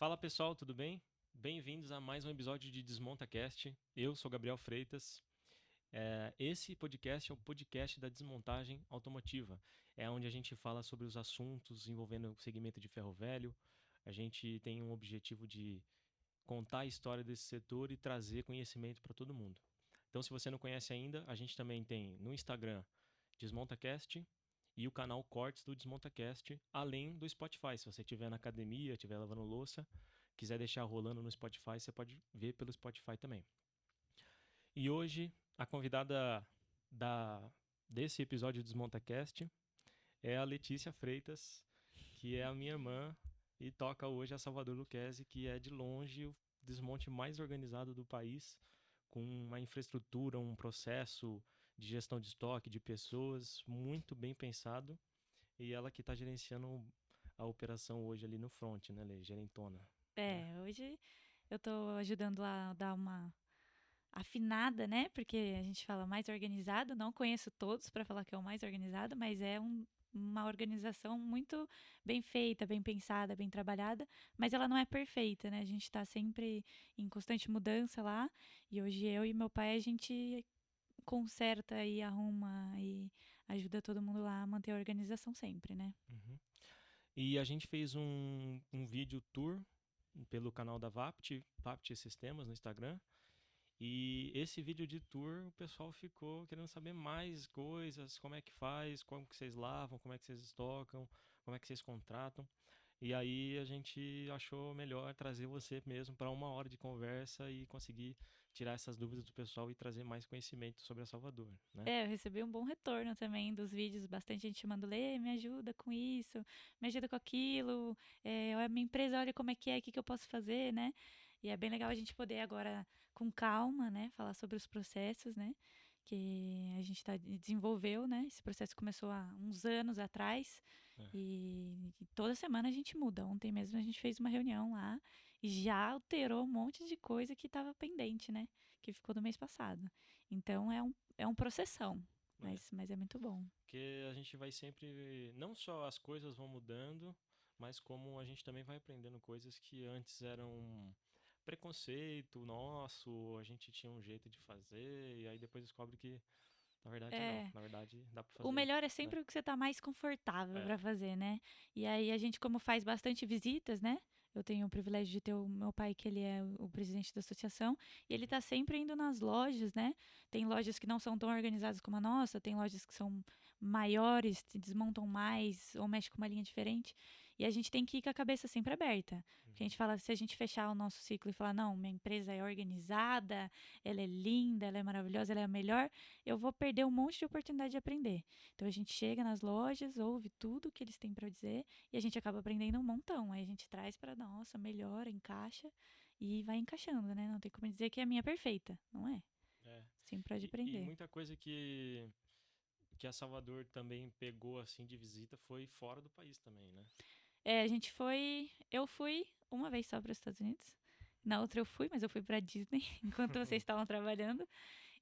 Fala pessoal, tudo bem? Bem-vindos a mais um episódio de DesmontaCast. Eu sou Gabriel Freitas. Esse podcast é o podcast da desmontagem automotiva. É onde a gente fala sobre os assuntos envolvendo o segmento de ferro velho. A gente tem um objetivo de contar a história desse setor e trazer conhecimento para todo mundo. Então, se você não conhece ainda, a gente também tem no Instagram DesmontaCast e o canal Cortes do DesmontaCast, além do Spotify. Se você estiver na academia, estiver lavando louça, quiser deixar rolando no Spotify, você pode ver pelo Spotify também. E hoje, a convidada da, desse episódio do DesmontaCast é a Letícia Freitas, que é a minha irmã e toca hoje a Salvador Lucchesi, que é de longe o desmonte mais organizado do país, com uma infraestrutura, um processo de gestão de estoque, de pessoas muito bem pensado. E ela que está gerenciando a operação hoje ali no front, né, Lê? Gerentona. Né? Hoje eu tô ajudando lá a dar uma afinada, né? Porque a gente fala mais organizado, não conheço todos para falar que é o mais organizado, mas é uma organização muito bem feita, bem pensada, bem trabalhada, mas ela não é perfeita, né? A gente está sempre em constante mudança lá, e hoje eu e meu pai a gente conserta e arruma e ajuda todo mundo lá a manter a organização sempre, né? Uhum. E a gente fez um vídeo tour pelo canal da Vapt Sistemas no Instagram. E esse vídeo de tour, o pessoal ficou querendo saber mais coisas, como é que faz, como que vocês lavam, como é que vocês estocam, como é que vocês contratam. E aí a gente achou melhor trazer você mesmo para uma hora de conversa e conseguir tirar essas dúvidas do pessoal e trazer mais conhecimento sobre a Salvador, né? Eu recebi um bom retorno também dos vídeos, bastante gente chamando, Lê, me ajuda com isso, me ajuda com aquilo, a minha empresa, olha como é, o que eu posso fazer, né? E é bem legal a gente poder agora, com calma, né, falar sobre os processos, né, que a gente desenvolveu, né? Esse processo começou há uns anos atrás É. e toda semana a gente muda. Ontem mesmo a gente fez uma reunião lá e já alterou um monte de coisa que estava pendente, né, que ficou do mês passado. Então é um processão, É. mas é muito bom. Porque a gente vai sempre. Não só as coisas vão mudando, mas como a gente também vai aprendendo coisas que antes eram preconceito nosso, a gente tinha um jeito de fazer, e aí depois descobre que na verdade não. É, Na verdade dá pra o fazer, melhor é né? sempre o que você tá mais confortável É. para fazer, né? E aí a gente, como faz bastante visitas, né? Eu tenho o privilégio de ter o meu pai, que ele é o presidente da associação, e ele tá sempre indo nas lojas, né? Tem lojas que não são tão organizadas como a nossa, tem lojas que são maiores, se desmontam mais, ou mexem com uma linha diferente. E a gente tem que ir com a cabeça sempre aberta. Porque a Uhum. gente fala, se a gente fechar o nosso ciclo e falar, não, minha empresa é organizada, ela é linda, ela é maravilhosa, ela é a melhor, eu vou perder um monte de oportunidade de aprender. Então a gente chega nas lojas, ouve tudo que eles têm para dizer e a gente acaba aprendendo um montão. Aí a gente traz para nossa, melhora, encaixa e vai encaixando, né? Não tem como dizer que é a minha perfeita, não é? É. Sempre pode E aprender. muita coisa que a Salvador também pegou assim de visita foi fora do país também, né? A gente foi, eu fui uma vez só para os Estados Unidos. Na outra eu fui, mas eu fui para Disney enquanto vocês estavam trabalhando.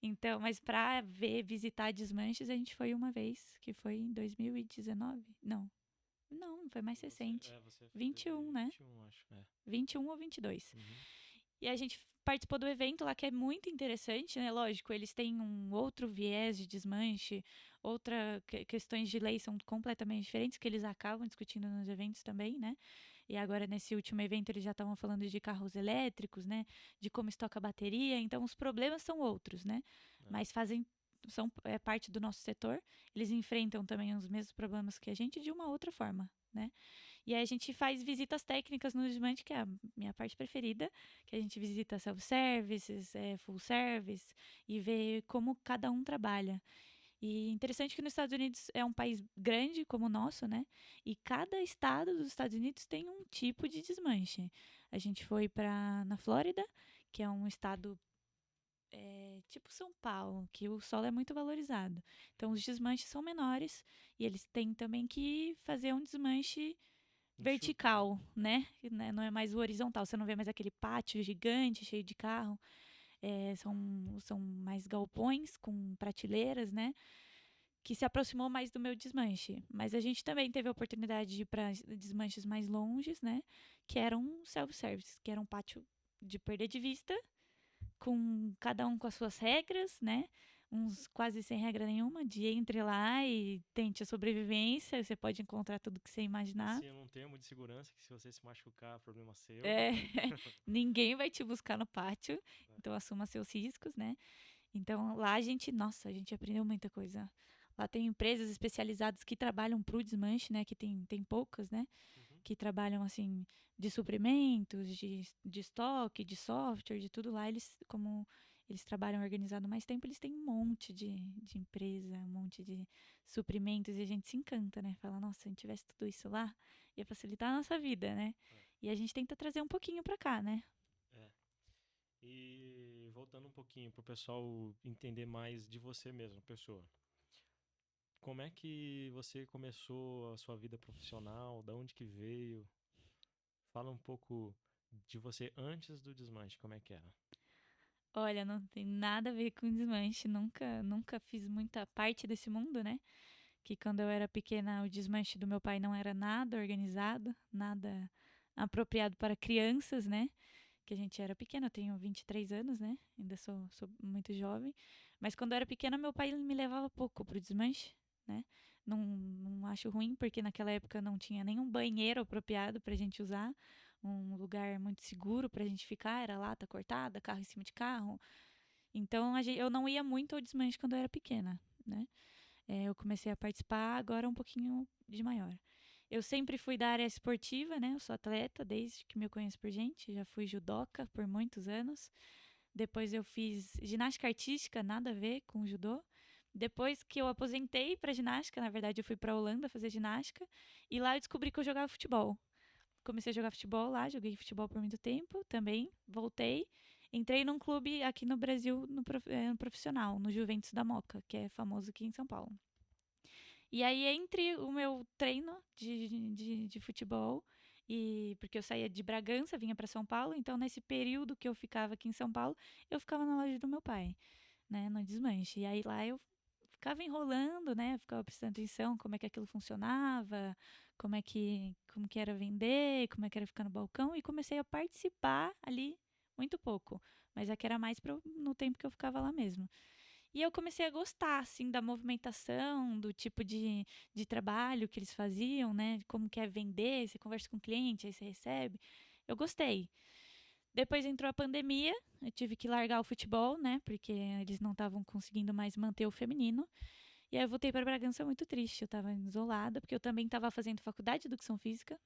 Então, mas para ver, visitar Desmanches, a gente foi uma vez, que foi em 2019. Não, foi mais recente. Você foi 21, né? 21, acho. É. 21 ou 22. Uhum. E a gente participou do evento lá, que é muito interessante, né? Lógico, eles têm um outro viés de desmanche, questões de lei são completamente diferentes, que eles acabam discutindo nos eventos também, né? E agora, nesse último evento, eles já estavam falando de carros elétricos, né? De como estoca a bateria. Então, os problemas são outros, né? É. Mas são parte do nosso setor. Eles enfrentam também os mesmos problemas que a gente de uma outra forma, né? E aí a gente faz visitas técnicas no desmante, que é a minha parte preferida, que a gente visita self-services, full service, e vê como cada um trabalha. E interessante que nos Estados Unidos é um país grande como o nosso, né? E cada estado dos Estados Unidos tem um tipo de desmanche. A gente foi para na Flórida, que é um estado tipo São Paulo, que o solo é muito valorizado. Então os desmanches são menores e eles têm também que fazer um desmanche Enxuto, né? vertical, né? Não é mais o horizontal. Você não vê mais aquele pátio gigante cheio de carro. São mais galpões com prateleiras, né? que se aproximou mais do meu desmanche. Mas a gente também teve a oportunidade de ir para desmanches mais longes, né? Que eram self-service, que era um pátio de perder de vista, com cada um com as suas regras, né? Uns quase sem regra nenhuma, de entre lá e tente a sobrevivência, você pode encontrar tudo que você imaginar. Assim, um termo de segurança que se você se machucar, problema seu. É, ninguém vai te buscar no pátio, então assuma seus riscos, né? Então lá nossa, a gente aprendeu muita coisa. Lá tem empresas especializadas que trabalham pro desmanche, né? Que tem poucas, né? Uhum. Que trabalham assim de suprimentos, de estoque, de software, de tudo lá. Como eles trabalham organizado mais tempo, eles têm um monte de empresa, um monte de suprimentos e a gente se encanta, né? Fala, nossa, se a gente tivesse tudo isso lá, ia facilitar a nossa vida, né? É, E a gente tenta trazer um pouquinho pra cá, né? é. E voltando um pouquinho para o pessoal entender mais de você mesmo, pessoa. Como é que você começou a sua vida profissional? Da onde que veio? Fala um pouco de você antes do desmanche, como é que era? Olha, não tem nada a ver com desmanche, nunca fiz muita parte desse mundo, né? Que quando eu era pequena, o desmanche do meu pai não era nada organizado, nada apropriado para crianças, né? Que a gente era pequena, eu tenho 23 anos, né? Ainda sou muito jovem. Mas quando eu era pequena, meu pai me levava pouco pro desmanche, né? Não acho ruim, porque naquela época não tinha nenhum banheiro apropriado pra gente usar, um lugar muito seguro pra gente ficar, era lata cortada, carro em cima de carro. Então eu não ia muito ao desmanche quando eu era pequena, né? Eu comecei a participar agora um pouquinho de maior. Eu sempre fui da área esportiva, né? Eu sou atleta desde que me conheço por gente. Já fui judoca por muitos anos. Depois eu fiz ginástica artística, nada a ver com judô. Depois que eu aposentei para ginástica, na verdade eu fui para Holanda fazer ginástica e lá eu descobri que eu jogava futebol. Comecei a jogar futebol lá, joguei futebol por muito tempo também. Voltei, entrei num clube aqui no Brasil, no profissional, no Juventus da Moca, que é famoso aqui em São Paulo. E aí, entre o meu treino de futebol, e porque eu saía de Bragança, vinha para São Paulo, então nesse período que eu ficava aqui em São Paulo, eu ficava na loja do meu pai, né, no desmanche. E aí lá eu ficava enrolando, né, ficava prestando atenção como é que aquilo funcionava, como que era vender, como é que era ficar no balcão, e comecei a participar ali muito pouco, mas é que era mais no tempo que eu ficava lá mesmo. E eu comecei a gostar, assim, da movimentação, do tipo de trabalho que eles faziam, né? Como que é vender, você conversa com o cliente, aí você recebe. Eu gostei. Depois entrou a pandemia, eu tive que largar o futebol, né? Porque eles não estavam conseguindo mais manter o feminino. E aí eu voltei para Bragança muito triste, eu estava isolada, porque eu também estava fazendo faculdade de educação física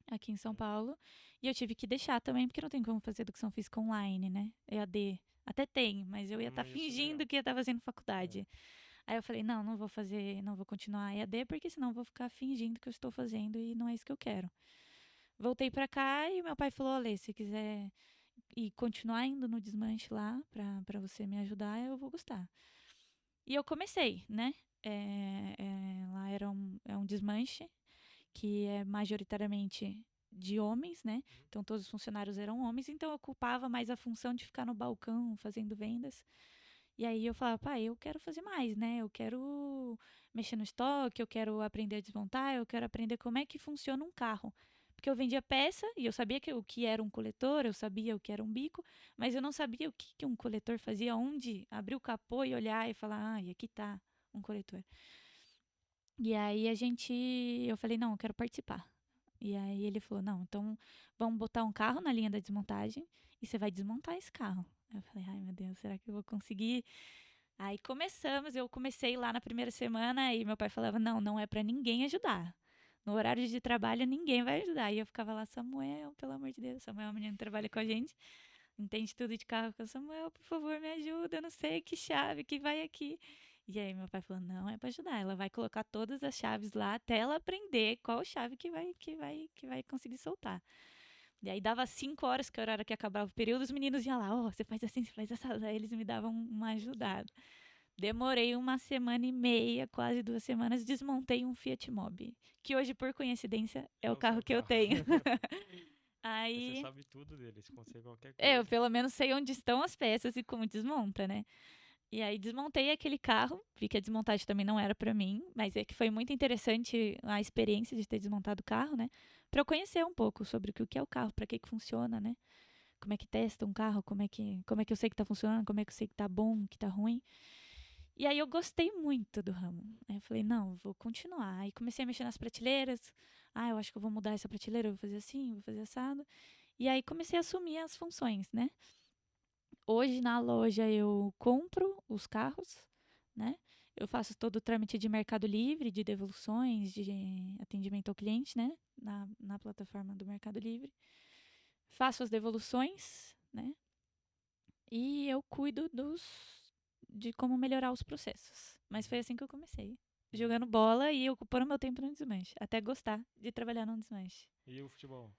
aqui em São Uhum. Paulo. E eu tive que deixar também, porque não tem como fazer educação física online, né? EAD. Até tem, mas eu ia estar Isso é legal. fingindo que ia estar fazendo É. faculdade. Aí eu falei, não vou fazer, não vou continuar EAD, porque senão eu vou ficar fingindo que eu estou fazendo e não é isso que eu quero. Voltei pra cá e meu pai falou, Alê, se quiser ir continuar indo no desmanche lá pra você me ajudar, eu vou gostar. E eu comecei, né? Lá é um desmanche que é majoritariamente de homens, né? Uhum. Então todos os funcionários eram homens, então eu ocupava mais a função de ficar no balcão fazendo vendas. E aí eu falava, pai, eu quero fazer mais, né? Eu quero mexer no estoque, eu quero aprender a desmontar, eu quero aprender como é que funciona um carro. Porque eu vendia peça e eu sabia o que era um coletor, eu sabia o que era um bico, mas eu não sabia o que um coletor fazia, onde abrir o capô e olhar e falar, ah, e aqui tá um coletor. E aí eu falei, não, eu quero participar. E aí ele falou, não, então vamos botar um carro na linha da desmontagem e você vai desmontar esse carro. Eu falei, ai meu Deus, será que eu vou conseguir? Aí começamos, eu comecei lá na primeira semana e meu pai falava, não é pra ninguém ajudar. No horário de trabalho ninguém vai ajudar. E eu ficava lá, Samuel, pelo amor de Deus, Samuel é um menino que trabalha com a gente, entende tudo de carro. Eu falei, Samuel, por favor, me ajuda, eu não sei que chave que vai aqui. E aí meu pai falou, não é pra ajudar, ela vai colocar todas as chaves lá até ela aprender qual chave que vai conseguir soltar. E aí dava 5 horas, que era a hora que acabava o período, os meninos iam lá, você faz assim, você faz essa. Aí eles me davam uma ajudada. Demorei uma semana e meia, quase 2 semanas, desmontei um Fiat Mobi, que hoje, por coincidência, é É o o carro seu que eu carro. tenho. Você Aí, sabe tudo dele, você consegue qualquer eu coisa. pelo menos sei onde estão as peças e como desmonta, né? E aí desmontei aquele carro, vi que a desmontagem também não era pra mim, mas é que foi muito interessante a experiência de ter desmontado o carro, né? Pra eu conhecer um pouco sobre o que é o carro, pra que funciona, né? Como é que testa um carro, como é que eu sei que tá funcionando, como é que eu sei que tá bom, que tá ruim. E aí eu gostei muito do ramo. Aí eu falei, não, vou continuar. Aí comecei a mexer nas prateleiras. Ah, eu acho que eu vou mudar essa prateleira, eu vou fazer assim, vou fazer assado. E aí comecei a assumir as funções, né? Hoje na loja eu compro os carros, né? Eu faço todo o trâmite de Mercado Livre, de devoluções, de atendimento ao cliente, né? Na plataforma do Mercado Livre. Faço as devoluções, né? E eu cuido de como melhorar os processos. Mas foi assim que eu comecei. Jogando bola e ocupando meu tempo no desmanche. Até gostar de trabalhar no desmanche. E o futebol?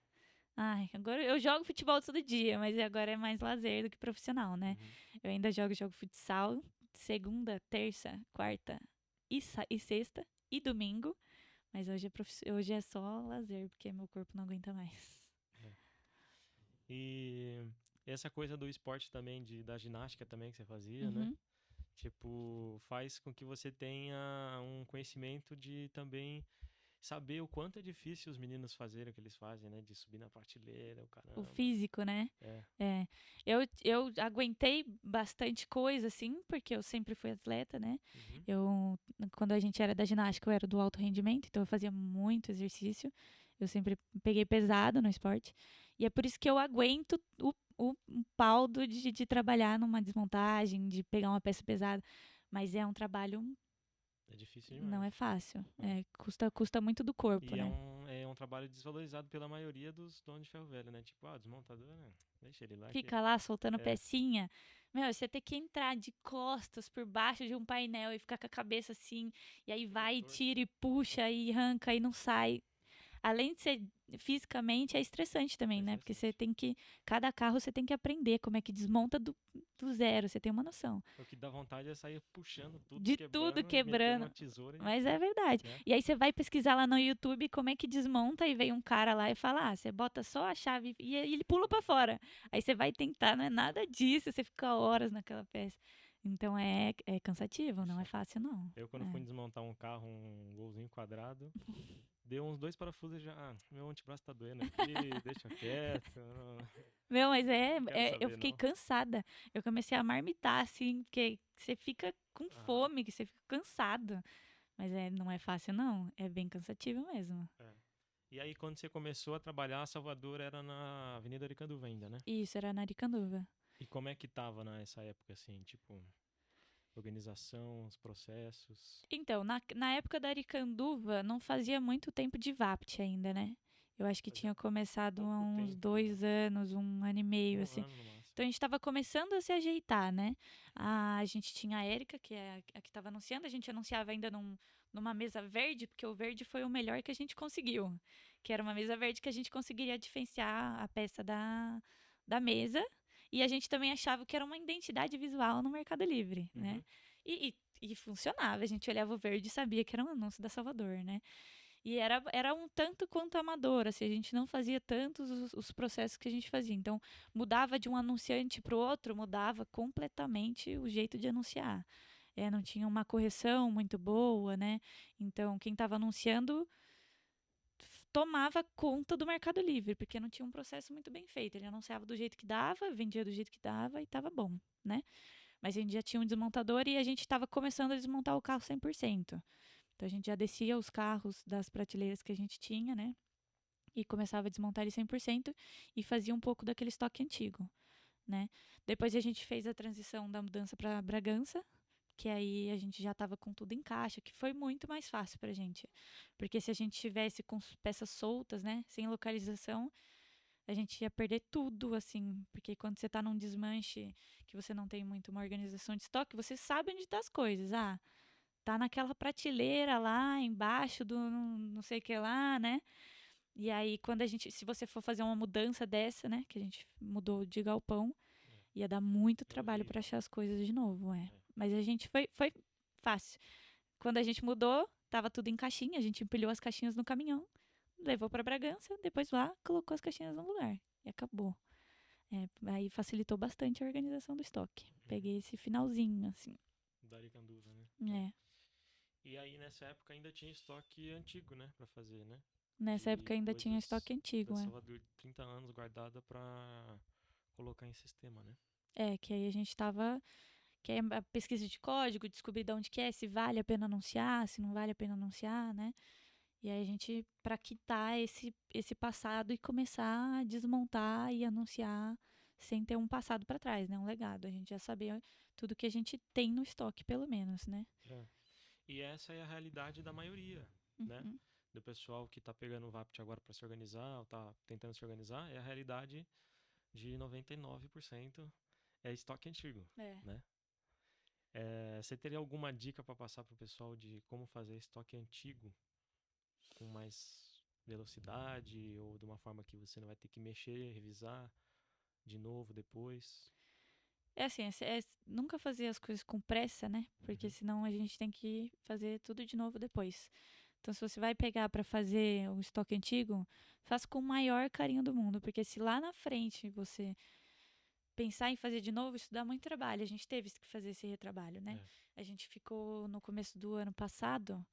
Ai, agora eu jogo futebol todo dia, mas agora é mais lazer do que profissional, né? Uhum. Eu ainda jogo futsal segunda, terça, quarta e sexta e domingo. Mas hoje é só lazer, porque meu corpo não aguenta mais. É. E essa coisa do esporte também, da ginástica também que você fazia, né? Uhum. Tipo, faz com que você tenha um conhecimento de também saber o quanto é difícil os meninos fazerem o que eles fazem, né? De subir na prateleira, o O caramba. físico, né? É. É. Eu aguentei bastante coisa, assim, porque eu sempre fui atleta, né? Uhum. Quando a gente era da ginástica, eu era do alto rendimento, então eu fazia muito exercício. Eu sempre peguei pesado no esporte. E é por isso que eu aguento o pau de trabalhar numa desmontagem, de pegar uma peça pesada. Mas é um trabalho, É difícil não demais. é fácil. É. Custa muito do corpo, E é né? um trabalho desvalorizado pela maioria dos donos de ferro velho, né? Tipo, desmontador, né? Deixa ele lá que. Fica lá soltando É. pecinha. Meu, você tem que entrar de costas por baixo de um painel e ficar com a cabeça assim. E aí Tudo vai e torto. tira e puxa e arranca e não sai. Além de ser fisicamente, é estressante É também, né? Porque você estressante. tem que. Cada carro você tem que aprender como é que desmonta do zero. Você tem uma noção. O que dá vontade é sair puxando tudo, De tudo quebrando, metendo quebrando. uma tesoura e. Mas é verdade. Né? E aí você vai pesquisar lá no YouTube como é que desmonta e vem um cara lá e fala: você bota só a chave e ele pula pra fora. Aí você vai tentar, não é nada disso, você fica horas naquela peça. Então é cansativo, É não é chato. fácil, não. Eu, quando fui desmontar um carro, um golzinho quadrado, deu uns 2 parafusos e já. Meu antebraço tá doendo aqui, deixa quieto. Meu, mas Não quero eu saber, fiquei não. cansada. Eu comecei a marmitar, assim, porque você fica com Aham. fome, que você fica cansado. Mas não é fácil, não. É bem cansativo mesmo. É. E aí, quando você começou a trabalhar, Salvador era na Avenida Aricanduva ainda, né? Isso, era na Aricanduva. E como é que tava nessa época, assim, tipo, organização, os processos? Então, na época da Aricanduva, não fazia muito tempo de VAPT ainda, né? Eu acho que Fazia tinha começado há pouco uns tempo de 2 anos, 1 ano e meio, um assim. ano no máximo. Então a gente estava começando a se ajeitar, né? A gente tinha a Érica, que é a que estava anunciando, a gente anunciava ainda numa mesa verde, porque o verde foi o melhor que a gente conseguiu. Que era uma mesa verde que a gente conseguiria diferenciar a peça da mesa. E a gente também achava que era uma identidade visual no Mercado Livre, né? Uhum. E funcionava, a gente olhava o verde e sabia que era um anúncio da Salvador, né? E era um tanto quanto amador, assim, a gente não fazia tantos os processos que a gente fazia. Então, mudava de um anunciante para o outro, mudava completamente o jeito de anunciar. Não tinha uma correção muito boa, né? Então, quem estava anunciando tomava conta do Mercado Livre, porque não tinha um processo muito bem feito. Ele anunciava do jeito que dava, vendia do jeito que dava e estava bom, né? Mas a gente já tinha um desmontador e a gente estava começando a desmontar o carro 100%. Então a gente já descia os carros das prateleiras que a gente tinha, né? E começava a desmontar ele 100% e fazia um pouco daquele estoque antigo, né? Depois a gente fez a transição da mudança para Bragança, que aí a gente já estava com tudo em caixa, que foi muito mais fácil pra gente. Porque se a gente tivesse com peças soltas, né, sem localização, a gente ia perder tudo, assim, porque quando você tá num desmanche que você não tem muito uma organização de estoque, você sabe onde tá as coisas. Tá naquela prateleira lá embaixo do não sei o que lá, né? E aí, se você for fazer uma mudança dessa, né, que a gente mudou de galpão, ia dar muito É trabalho para horrível. achar as coisas de novo, é. É. Mas a gente foi fácil. Quando a gente mudou, tava tudo em caixinha, a gente empilhou as caixinhas no caminhão, levou para Bragança, depois lá colocou as caixinhas no lugar e acabou. Aí facilitou bastante a organização do estoque. Peguei esse finalzinho, assim. Da Aricanduva, né? É. E aí nessa época ainda tinha estoque antigo, né, pra fazer, né? Nessa época De ainda tinha coisas estoque da antigo, Salvador de 30 anos guardada pra colocar em sistema, né? Que aí a gente tava. Que é a pesquisa de código, descobrir de onde que é, se vale a pena anunciar, se não vale a pena anunciar, né? E aí a gente, pra quitar esse passado e começar a desmontar e anunciar sem ter um passado pra trás, né? Um legado. A gente já sabia tudo que a gente tem no estoque, pelo menos, né? É. E essa é a realidade da maioria, né? Uhum. Do pessoal que tá pegando o Vapt agora para se organizar, ou tá tentando se organizar, é a realidade de 99% é estoque antigo, É. né? Você teria alguma dica para passar pro pessoal de como fazer estoque antigo com mais velocidade ou de uma forma que você não vai ter que mexer, revisar de novo depois? É assim, nunca fazer as coisas com pressa, né? Porque Uhum. senão a gente tem que fazer tudo de novo depois. Então, se você vai pegar para fazer o estoque antigo, faça com o maior carinho do mundo, porque se lá na frente você pensar em fazer de novo, isso dá muito trabalho. A gente teve que fazer esse retrabalho, né? É. A gente ficou no começo do ano passado,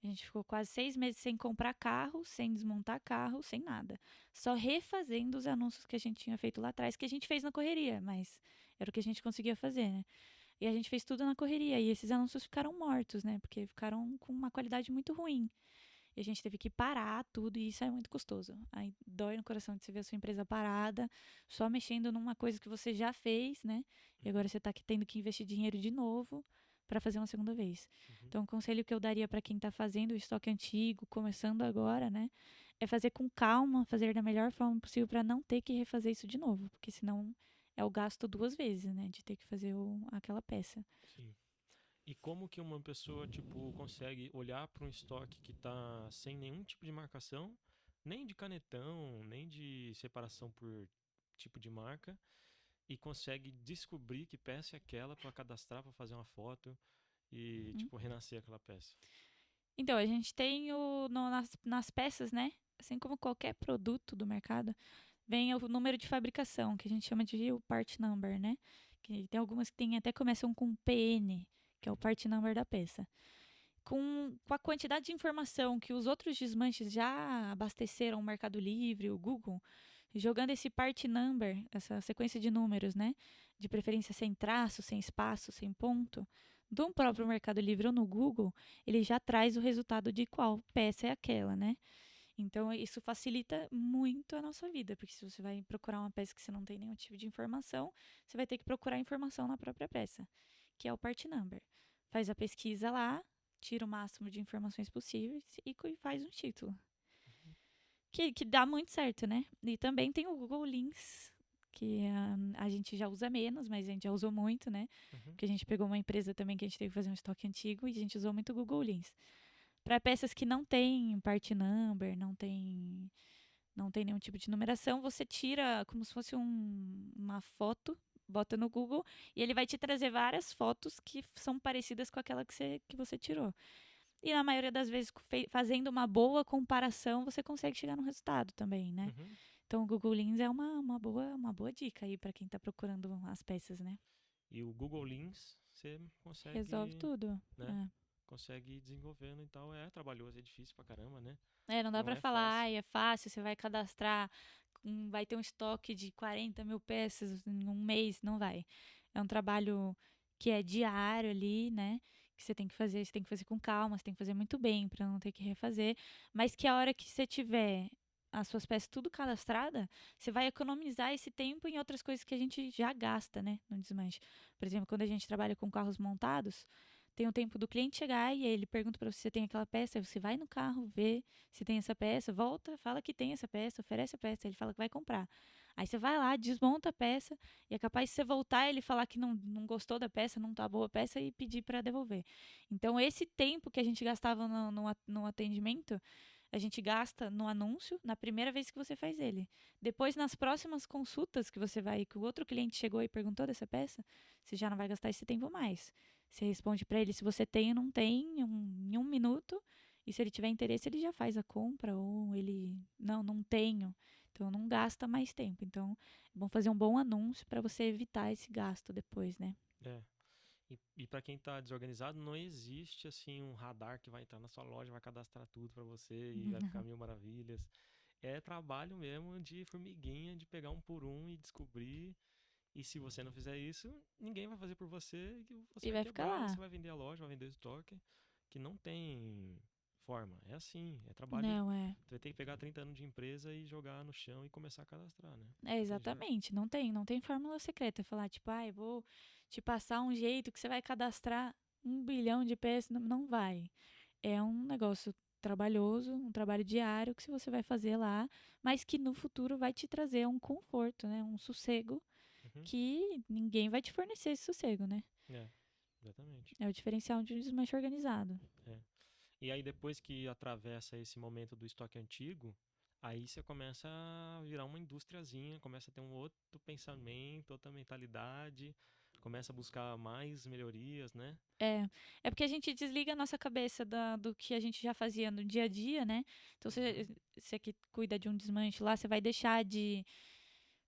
a gente ficou quase 6 meses sem comprar carro, sem desmontar carro, sem nada. Só refazendo os anúncios que a gente tinha feito lá atrás, que a gente fez na correria, mas era o que a gente conseguia fazer, né? E a gente fez tudo na correria. E esses anúncios ficaram mortos, né? Porque ficaram com uma qualidade muito ruim. E a gente teve que parar tudo e isso é muito custoso. Aí dói no coração de você ver a sua empresa parada, só mexendo numa coisa que você já fez, né? E agora Uhum. você está tendo que investir dinheiro de novo para fazer uma segunda vez. Uhum. Então, o conselho que eu daria para quem está fazendo o estoque antigo, começando agora, né? É fazer com calma, fazer da melhor forma possível para não ter que refazer isso de novo. Porque senão é o gasto 2 vezes, né? De ter que fazer aquela peça. Sim. E como que uma pessoa, tipo, consegue olhar para um estoque que tá sem nenhum tipo de marcação, nem de canetão, nem de separação por tipo de marca, e consegue descobrir que peça é aquela para cadastrar, para fazer uma foto e, Uhum. tipo, renascer aquela peça? Então, a gente tem nas peças, né? Assim como qualquer produto do mercado, vem o número de fabricação, que a gente chama de o part number, né? Que tem algumas que até começam com PN, que é o Uhum. part number da peça. Com a quantidade de informação que os outros desmanches já abasteceram o Mercado Livre, o Google, jogando esse part number, essa sequência de números, né? De preferência sem traço, sem espaço, sem ponto, do próprio Mercado Livre ou no Google, ele já traz o resultado de qual peça é aquela, né? Então, isso facilita muito a nossa vida, porque se você vai procurar uma peça que você não tem nenhum tipo de informação, você vai ter que procurar informação na própria peça, que é o part number. Faz a pesquisa lá, tira o máximo de informações possíveis e faz um título. Uhum. Que dá muito certo, né? E também tem o Google Links, que a gente já usa menos, mas a gente já usou muito, né? Uhum. Porque a gente pegou uma empresa também que a gente teve que fazer um estoque antigo e a gente usou muito o Google Links. Para peças que não tem part number, não tem nenhum tipo de numeração, você tira como se fosse uma foto, bota no Google e ele vai te trazer várias fotos que são parecidas com aquela que você tirou. E na maioria das vezes, fazendo uma boa comparação, você consegue chegar no resultado também, né? Uhum. Então o Google Lens é uma boa dica aí para quem está procurando as peças, né? E o Google Lens, você Resolve consegue, tudo. né? Consegue ir desenvolvendo e tal. É trabalhoso, é difícil pra caramba, né? Não dá Não para é falar, fácil. ai, é fácil, você vai cadastrar, vai ter um estoque de 40 mil peças em um mês, não vai. É um trabalho que é diário ali, né? Que você tem que fazer com calma, você tem que fazer muito bem para não ter que refazer, mas que a hora que você tiver as suas peças tudo cadastrada, você vai economizar esse tempo em outras coisas que a gente já gasta, né, no desmanche. Por exemplo, quando a gente trabalha com carros montados, tem o tempo do cliente chegar e aí ele pergunta para você se tem aquela peça, aí você vai no carro, vê se tem essa peça, volta, fala que tem essa peça, oferece a peça, ele fala que vai comprar. Aí você vai lá, desmonta a peça e é capaz de você voltar e ele falar que não gostou da peça, não tá boa a peça e pedir para devolver. Então, esse tempo que a gente gastava no atendimento, a gente gasta no anúncio na primeira vez que você faz ele. Depois, nas próximas consultas que você vai, que o outro cliente chegou e perguntou dessa peça, você já não vai gastar esse tempo mais. Você responde para ele se você tem ou não tem em um minuto. E se ele tiver interesse, ele já faz a compra. Ou ele, não tenho. Então não gasta mais tempo. Então é bom fazer um bom anúncio para você evitar esse gasto depois, né? É. E para quem tá desorganizado, não existe assim um radar que vai entrar na sua loja, vai cadastrar tudo para você e vai ficar mil maravilhas. É trabalho mesmo de formiguinha, de pegar um por um e descobrir. E se você não fizer isso, ninguém vai fazer por você e você E vai vai ficar quebrar, você lá. vai vender a loja, vai vender o estoque, que não tem forma. É assim, é trabalho. Não, é. Você vai ter que pegar 30 anos de empresa e jogar no chão e começar a cadastrar, né? É, Não tem jeito. exatamente. Não tem fórmula secreta. Falar, tipo, eu vou te passar um jeito que você vai cadastrar 1 bilhão de peças. Não, não vai. É um negócio trabalhoso, um trabalho diário que você vai fazer lá, mas que no futuro vai te trazer um conforto, né? Um sossego Uhum. que ninguém vai te fornecer esse sossego, né? É, exatamente. É o diferencial de um desmanche organizado. É. E aí depois que atravessa esse momento do estoque antigo, aí você começa a virar uma indústriazinha, começa a ter um outro pensamento, outra mentalidade, começa a buscar mais melhorias, né? É, é porque a gente desliga a nossa cabeça do que a gente já fazia no dia a dia, né? Então, Uhum. você que cuida de um desmanche lá, você vai deixar de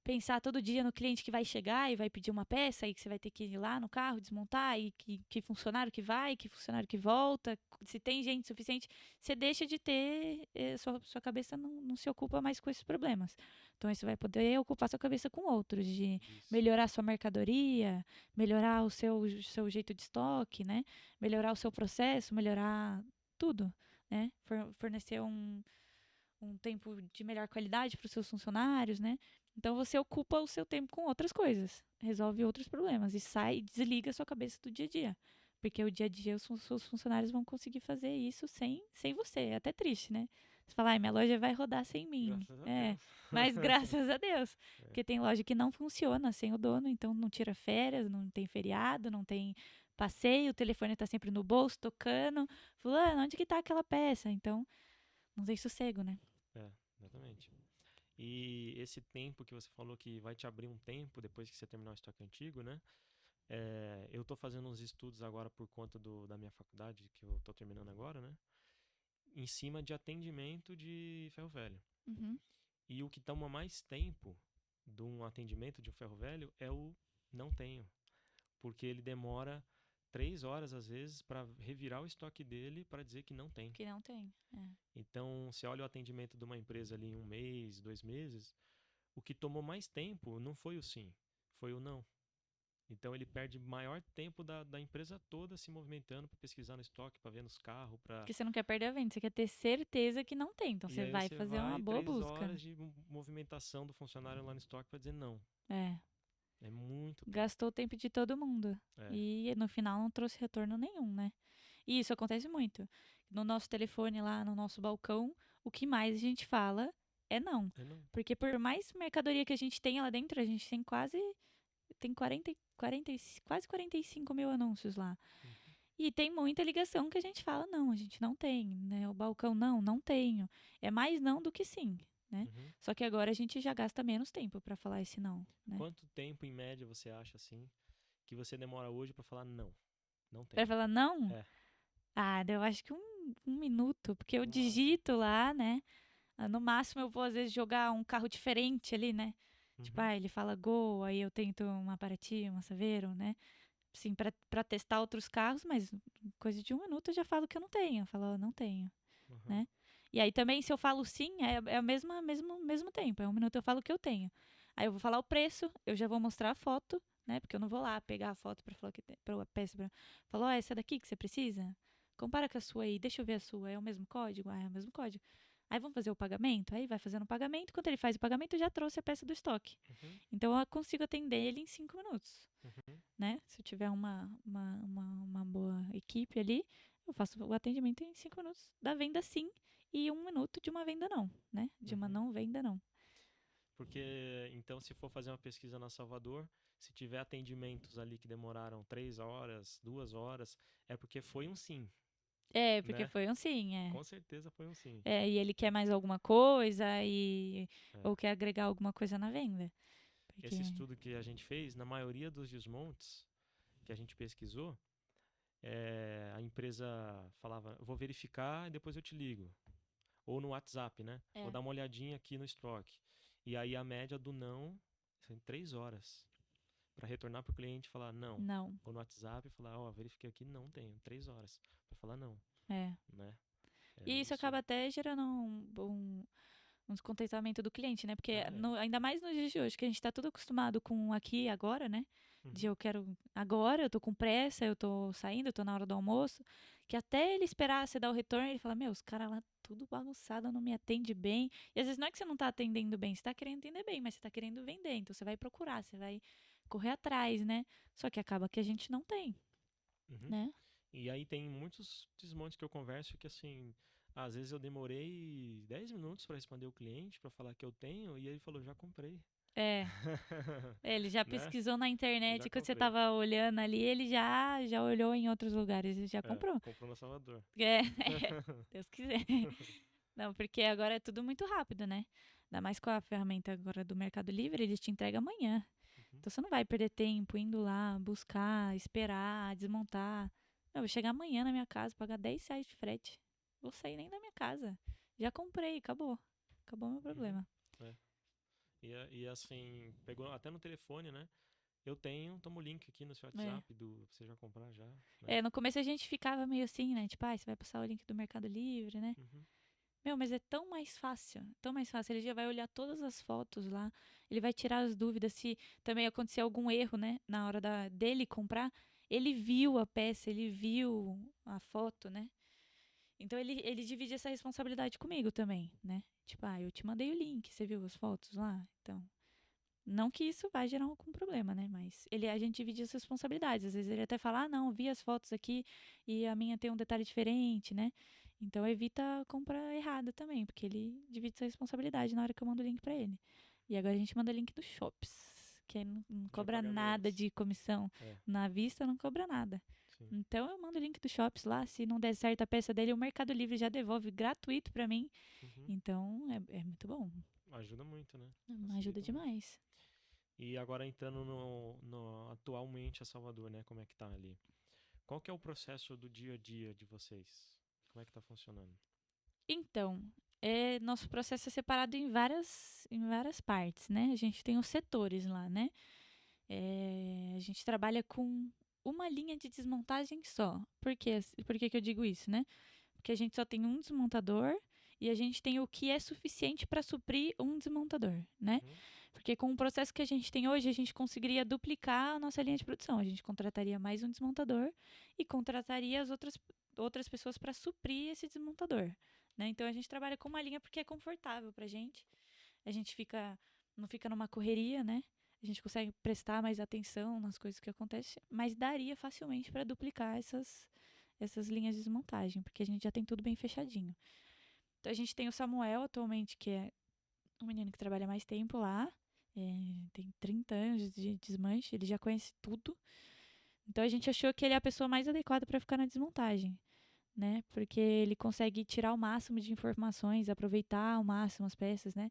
pensar todo dia no cliente que vai chegar e vai pedir uma peça e que você vai ter que ir lá no carro desmontar e que funcionário que vai, que funcionário que volta, se tem gente suficiente, você deixa de ter, sua cabeça não se ocupa mais com esses problemas. Então aí você vai poder ocupar sua cabeça com outros, de Isso. melhorar sua mercadoria, melhorar o seu jeito de estoque, né? Melhorar o seu processo, melhorar tudo, né? Fornecer um tempo de melhor qualidade para os seus funcionários, né? Então você ocupa o seu tempo com outras coisas, resolve outros problemas e sai, desliga a sua cabeça do dia a dia. Porque o dia a dia os seus funcionários vão conseguir fazer isso sem você. É até triste, né? Você fala, minha loja vai rodar sem mim. Graças a É, Deus. mas graças a Deus. É. Porque tem loja que não funciona sem o dono, então não tira férias, não tem feriado, não tem passeio, o telefone tá sempre no bolso, tocando. Fulano, onde que tá aquela peça? Então, não tem sossego, né? É, exatamente. E esse tempo que você falou que vai te abrir um tempo depois que você terminar o estoque antigo, né? Eu tô fazendo uns estudos agora por conta da minha faculdade, que eu tô terminando agora, né? Em cima de atendimento de ferro velho. Uhum. E o que toma mais tempo de um atendimento de um ferro velho é o não tenho. Porque ele demora 3 horas, às vezes, para revirar o estoque dele para dizer que não tem. Que não tem. É. Então, se olha o atendimento de uma empresa ali em 1 mês, 2 meses, o que tomou mais tempo não foi o sim, foi o não. Então ele perde maior tempo da empresa toda se movimentando para pesquisar no estoque, para ver nos carros, para. Porque você não quer perder a venda, você quer ter certeza que não tem. Então E você aí vai você fazer uma vai boa três busca. horas de movimentação do funcionário lá no estoque para dizer não. É. É muito tempo. Gastou o tempo de todo mundo. É. E no final não trouxe retorno nenhum, né? E isso acontece muito. No nosso telefone lá, no nosso balcão, o que mais a gente fala é não. É não. Porque por mais mercadoria que a gente tenha lá dentro, a gente tem tem 40 quase 45 mil anúncios lá. Uhum. E tem muita ligação que a gente fala, não, a gente não tem, né? O balcão, não tenho. É mais não do que sim, né? Uhum. Só que agora a gente já gasta menos tempo para falar esse não, né? Quanto tempo em média você acha assim que você demora hoje para falar não? Não Para tenho. falar não, É. eu acho que um minuto, porque eu No máximo. digito lá, né? No máximo eu vou às vezes jogar um carro diferente ali, né? Tipo, Uhum. ele fala Gol, aí eu tento uma Paraty, uma Saveiro, né? Sim, para testar outros carros, mas coisa de 1 minuto eu já falo que eu não tenho. Eu falo, não tenho, Uhum. né? E aí também, se eu falo sim, é o mesmo tempo. É 1 minuto eu falo que eu tenho. Aí eu vou falar o preço, eu já vou mostrar a foto, né? Porque eu não vou lá pegar a foto para falar que tem, pra peça pra, falar, ó, essa daqui que você precisa? Compara com a sua aí, deixa eu ver a sua. É o mesmo código? Ah, é o mesmo código. Aí vamos fazer o pagamento? Aí vai fazendo o pagamento. Quando ele faz o pagamento, eu já trouxe a peça do estoque. Uhum. Então eu consigo atender ele em 5 minutos, Uhum. né? Se eu tiver uma boa equipe ali, eu faço o atendimento em 5 minutos da venda sim e 1 minuto de uma venda não, né? De uma Uhum. não venda não. Porque, então, se for fazer uma pesquisa na Salvador, se tiver atendimentos ali que demoraram 3 horas, 2 horas, é porque foi um sim, É, porque né? foi um sim, é. Com certeza foi um sim. É, e ele quer mais alguma coisa É. ou quer agregar alguma coisa na venda. Porque Esse estudo que a gente fez, na maioria dos desmontes que a gente pesquisou, a empresa falava, vou verificar e depois eu te ligo. Ou no WhatsApp, né? Vou é, dar uma olhadinha aqui no estoque. E aí a média do não são 3 horas. Para retornar pro cliente e falar não. Não. Ou no WhatsApp e falar, ó, verifiquei aqui, não tenho. 3 horas para falar não, É. né? É um E isso acaba absurdo. até gerando um descontentamento do cliente, né? Porque Ah, é. ainda mais nos dias de hoje, que a gente tá tudo acostumado com aqui e agora, né? De Uhum. eu quero agora, eu tô com pressa, eu tô saindo, eu tô na hora do almoço. Que até ele esperar você dar o retorno, ele fala, meu, os caras lá tudo bagunçado, não me atende bem. E às vezes não é que você não tá atendendo bem, você tá querendo atender bem, mas você tá querendo vender. Então você vai procurar, você vai correr atrás, né? Só que acaba que a gente não tem, Uhum. né? E aí tem muitos desmontes que eu converso que assim, às vezes eu demorei 10 minutos para responder o cliente, para falar que eu tenho, e ele falou, já comprei. É. Ele já Né? pesquisou na Já internet, quando você comprei. tava olhando ali, ele já olhou em outros lugares e já É, comprou. comprou na Salvador. É, Deus quiser. Não, porque agora é tudo muito rápido, né? Ainda mais com a ferramenta agora do Mercado Livre, eles te entregam amanhã. Uhum. Então você não vai perder tempo indo lá, buscar, esperar, desmontar. Não, eu vou chegar amanhã na minha casa, pagar R$ 10 de frete. Vou sair nem da minha casa. Já comprei, acabou. Acabou meu Uhum. problema. É. E assim, pegou até no telefone, né? Eu tenho, toma o link aqui no seu É. WhatsApp do pra você já comprar já, né? É, no começo a gente ficava meio assim, né? Tipo, você vai passar o link do Mercado Livre, né? Uhum. Meu, mas é tão mais fácil, tão mais fácil. Ele já vai olhar todas as fotos lá, ele vai tirar as dúvidas se também acontecer algum erro, né? Na hora dele comprar, ele viu a peça, ele viu a foto, né? Então ele divide essa responsabilidade comigo também, né? Tipo, eu te mandei o link, você viu as fotos lá? Então, não que isso vai gerar algum problema, né? Mas a gente divide as responsabilidades. Às vezes ele até fala, não, vi as fotos aqui e a minha tem um detalhe diferente, né? Então evita a compra errada também, porque ele divide essa responsabilidade na hora que eu mando o link pra ele. E agora a gente manda link do Shops, que aí não Já cobra paga nada menos. de comissão. É, Na vista não cobra nada. sim. Então eu mando o link do Shops lá, se não der certo a peça dele, o Mercado Livre já devolve gratuito pra mim. Uhum. Então é muito bom. Ajuda muito, né? Ajuda Facilita muito. demais. E agora entrando no atualmente a Salvador, né? Como é que tá ali? Qual que é o processo do dia a dia de vocês? Como é que tá funcionando? Então, nosso processo é separado em várias partes, né? A gente tem os setores lá, né? A gente trabalha com uma linha de desmontagem só. Por que que eu digo isso, né? Porque a gente só tem um desmontador e a gente tem o que é suficiente para suprir um desmontador, né? Uhum. Porque com o processo que a gente tem hoje, a gente conseguiria duplicar a nossa linha de produção. A gente contrataria mais um desmontador e contrataria as outras pessoas para suprir esse desmontador, né? Então a gente trabalha com uma linha porque é confortável para a gente. A gente não fica numa correria, né? A gente consegue prestar mais atenção nas coisas que acontecem, mas daria facilmente para duplicar essas linhas de desmontagem, porque a gente já tem tudo bem fechadinho. Então a gente tem o Samuel atualmente, que é um menino que trabalha mais tempo lá, tem 30 anos de desmanche, ele já conhece tudo. Então a gente achou que ele é a pessoa mais adequada para ficar na desmontagem, né? Porque ele consegue tirar o máximo de informações, aproveitar ao máximo as peças, né?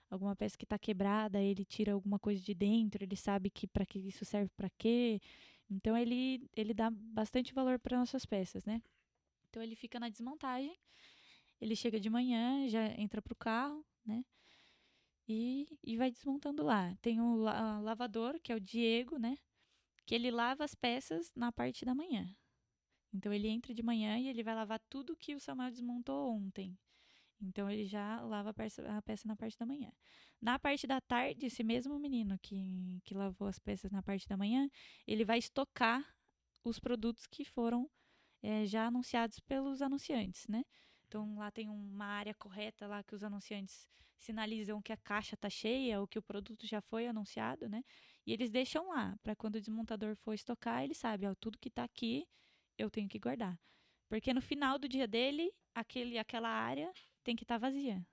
Alguma peça que está quebrada, ele tira alguma coisa de dentro, ele sabe que para que isso serve para quê. Então ele dá bastante valor para nossas peças, né? Então ele fica na desmontagem, ele chega de manhã, já entra pro carro, né? E vai desmontando lá. Tem o lavador, que é o Diego, né? Que ele lava as peças na parte da manhã. Então ele entra de manhã e ele vai lavar tudo que o Samuel desmontou ontem. Então ele já lava a peça na parte da manhã. Na parte da tarde, esse mesmo menino que lavou as peças na parte da manhã, ele vai estocar os produtos que foram já anunciados pelos anunciantes, né? Então lá tem uma área correta lá que os anunciantes sinalizam que a caixa está cheia ou que o produto já foi anunciado, né? E eles deixam lá para quando o desmontador for estocar, ele sabe, ó, tudo que está aqui eu tenho que guardar. Porque no final do dia dele, aquela área tem que estar vazia.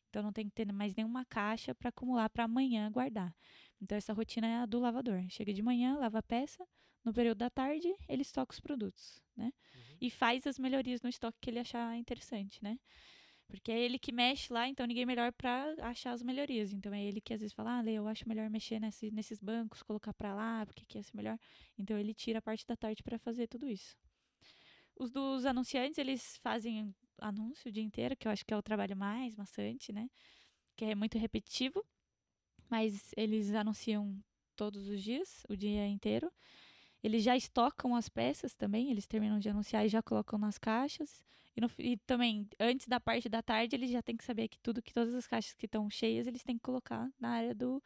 Então não tem que ter mais nenhuma caixa para acumular para amanhã guardar. Então essa rotina é a do lavador. Chega de manhã, lava a peça, no período da tarde ele estoca os produtos, né? Uhum. E faz as melhorias no estoque que ele achar interessante, né? Porque é ele que mexe lá, então ninguém melhor para achar as melhorias. Então é ele que às vezes fala: "Ah, Lê, eu acho melhor mexer nesses bancos, colocar para lá, porque aqui ia ser melhor". Então ele tira a parte da tarde para fazer tudo isso. Os dos anunciantes, eles fazem anúncio o dia inteiro, que eu acho que é o trabalho mais maçante, né? Que é muito repetitivo. mas eles anunciam todos os dias, o dia inteiro. Eles já estocam as peças também, eles terminam de anunciar e já colocam nas caixas. E também, antes da parte da tarde, eles já têm que saber que todas as caixas que estão cheias, eles têm que colocar na área do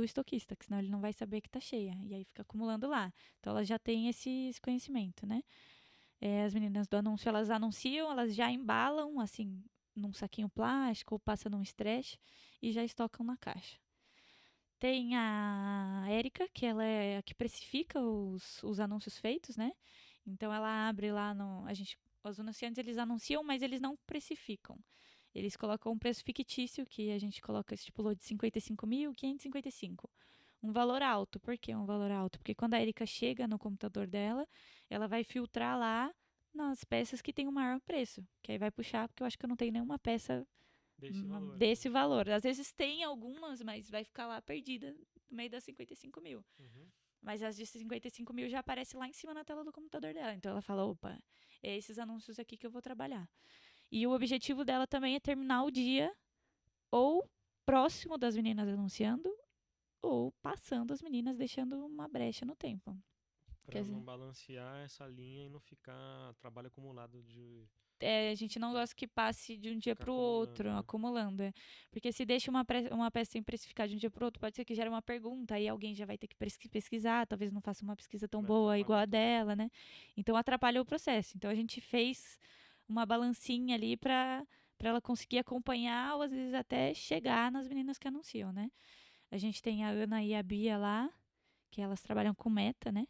estoquista, que senão ele não vai saber que está cheia. E aí fica acumulando lá. Então elas já têm esse conhecimento, né? As meninas do anúncio, elas anunciam, elas já embalam, assim, num saquinho plástico ou passa num stretch e já estocam na caixa. Tem a Érica, que ela é a que precifica os anúncios feitos, né? Então ela abre lá no. Os anunciantes eles anunciam, mas eles não precificam. Eles colocam um preço fictício, que a gente estipulou de 55.555. Um valor alto. Por que um valor alto? Porque quando a Erika chega no computador dela, ela vai filtrar lá nas peças que tem o maior preço. Que aí vai puxar, porque eu acho que eu não tenho nenhuma peça desse valor. Às vezes tem algumas, mas vai ficar lá perdida no meio das 55 mil. Mas as de 55 mil já aparece lá em cima na tela do computador dela. Então ela fala, opa, é esses anúncios aqui que eu vou trabalhar. E o objetivo dela também é terminar o dia ou próximo das meninas anunciando ou passando as meninas, deixando uma brecha no tempo. Pra não balancear essa linha e não ficar trabalho acumulado de... A gente não gosta que passe de um dia para o outro, acumulando. Porque se deixa uma peça sem precificar de um dia para o outro, pode ser que gere uma pergunta, aí alguém já vai ter que pesquisar, talvez não faça uma pesquisa tão boa igual a dela, né? Então atrapalha o processo. Então a gente fez uma balancinha ali para ela conseguir acompanhar ou às vezes até chegar nas meninas que anunciam, né? A gente tem a Ana e a Bia lá, que elas trabalham com meta, né?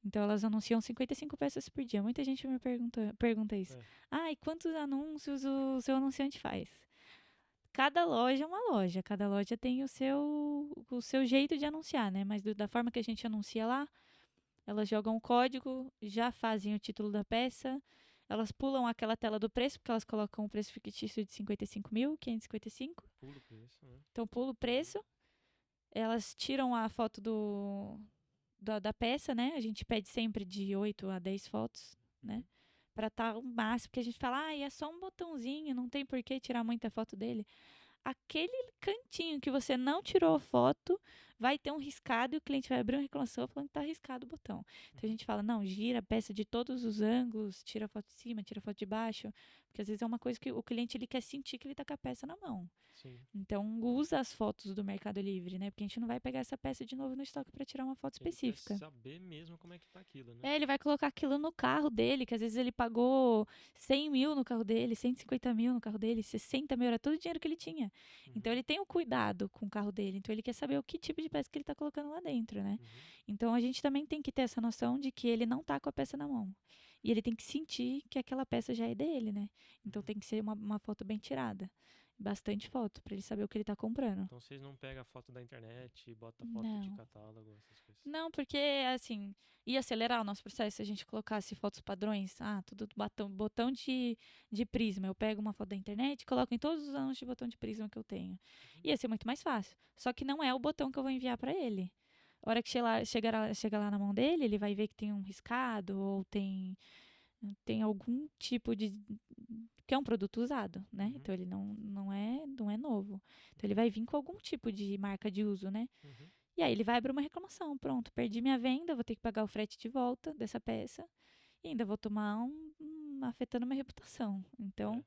Então elas anunciam 55 peças por dia. Muita gente me pergunta isso. E quantos anúncios o seu anunciante faz? Cada loja é uma loja, cada loja tem o seu jeito de anunciar, né? Mas da forma que a gente anuncia lá, elas jogam o código, já fazem o título da peça, elas pulam aquela tela do preço, porque elas colocam o preço fictício de 55.555. Pula o preço, né? Então pula o preço. Elas tiram a foto da peça, né? A gente pede sempre de 8 a 10 fotos, né? Pra estar o máximo, porque a gente fala, é só um botãozinho, não tem por que tirar muita foto dele. Aquele cantinho que você não tirou a foto, vai ter um riscado e o cliente vai abrir uma reclamação falando que tá riscado o botão. Então a gente fala, não, gira a peça de todos os ângulos, tira a foto de cima, tira a foto de baixo, porque às vezes é uma coisa que o cliente ele quer sentir que ele tá com a peça na mão. Sim. Então usa as fotos do Mercado Livre, né? Porque a gente não vai pegar essa peça de novo no estoque para tirar uma foto específica. Ele quer saber mesmo como é que tá aquilo, né? Ele vai colocar aquilo no carro dele, que às vezes ele pagou 100 mil no carro dele, 150 mil no carro dele, 60 mil, era todo o dinheiro que ele tinha. Então ele tem o cuidado com o carro dele, então ele quer saber o que tipo de peça que ele tá colocando lá dentro, né? Então a gente também tem que ter essa noção de que ele não tá com a peça na mão. E ele tem que sentir que aquela peça já é dele, né? Então tem que ser uma foto bem tirada. Bastante foto, pra ele saber o que ele tá comprando. Então vocês não pegam a foto da internet e botam foto de catálogo, essas coisas? Não, porque, assim, ia acelerar o nosso processo se a gente colocasse fotos padrões. Tudo botão de prisma. Eu pego uma foto da internet e coloco em todos os anúncios de botão de prisma que eu tenho. Ia ser muito mais fácil. Só que não é o botão que eu vou enviar pra ele. A hora que chega lá na mão dele, ele vai ver que tem um riscado ou tem algum tipo de... que é um produto usado, né? Então ele não é novo. Então ele vai vir com algum tipo de marca de uso, né? E aí ele vai abrir uma reclamação. Pronto, perdi minha venda, vou ter que pagar o frete de volta dessa peça. E ainda vou tomar afetando minha reputação. Então,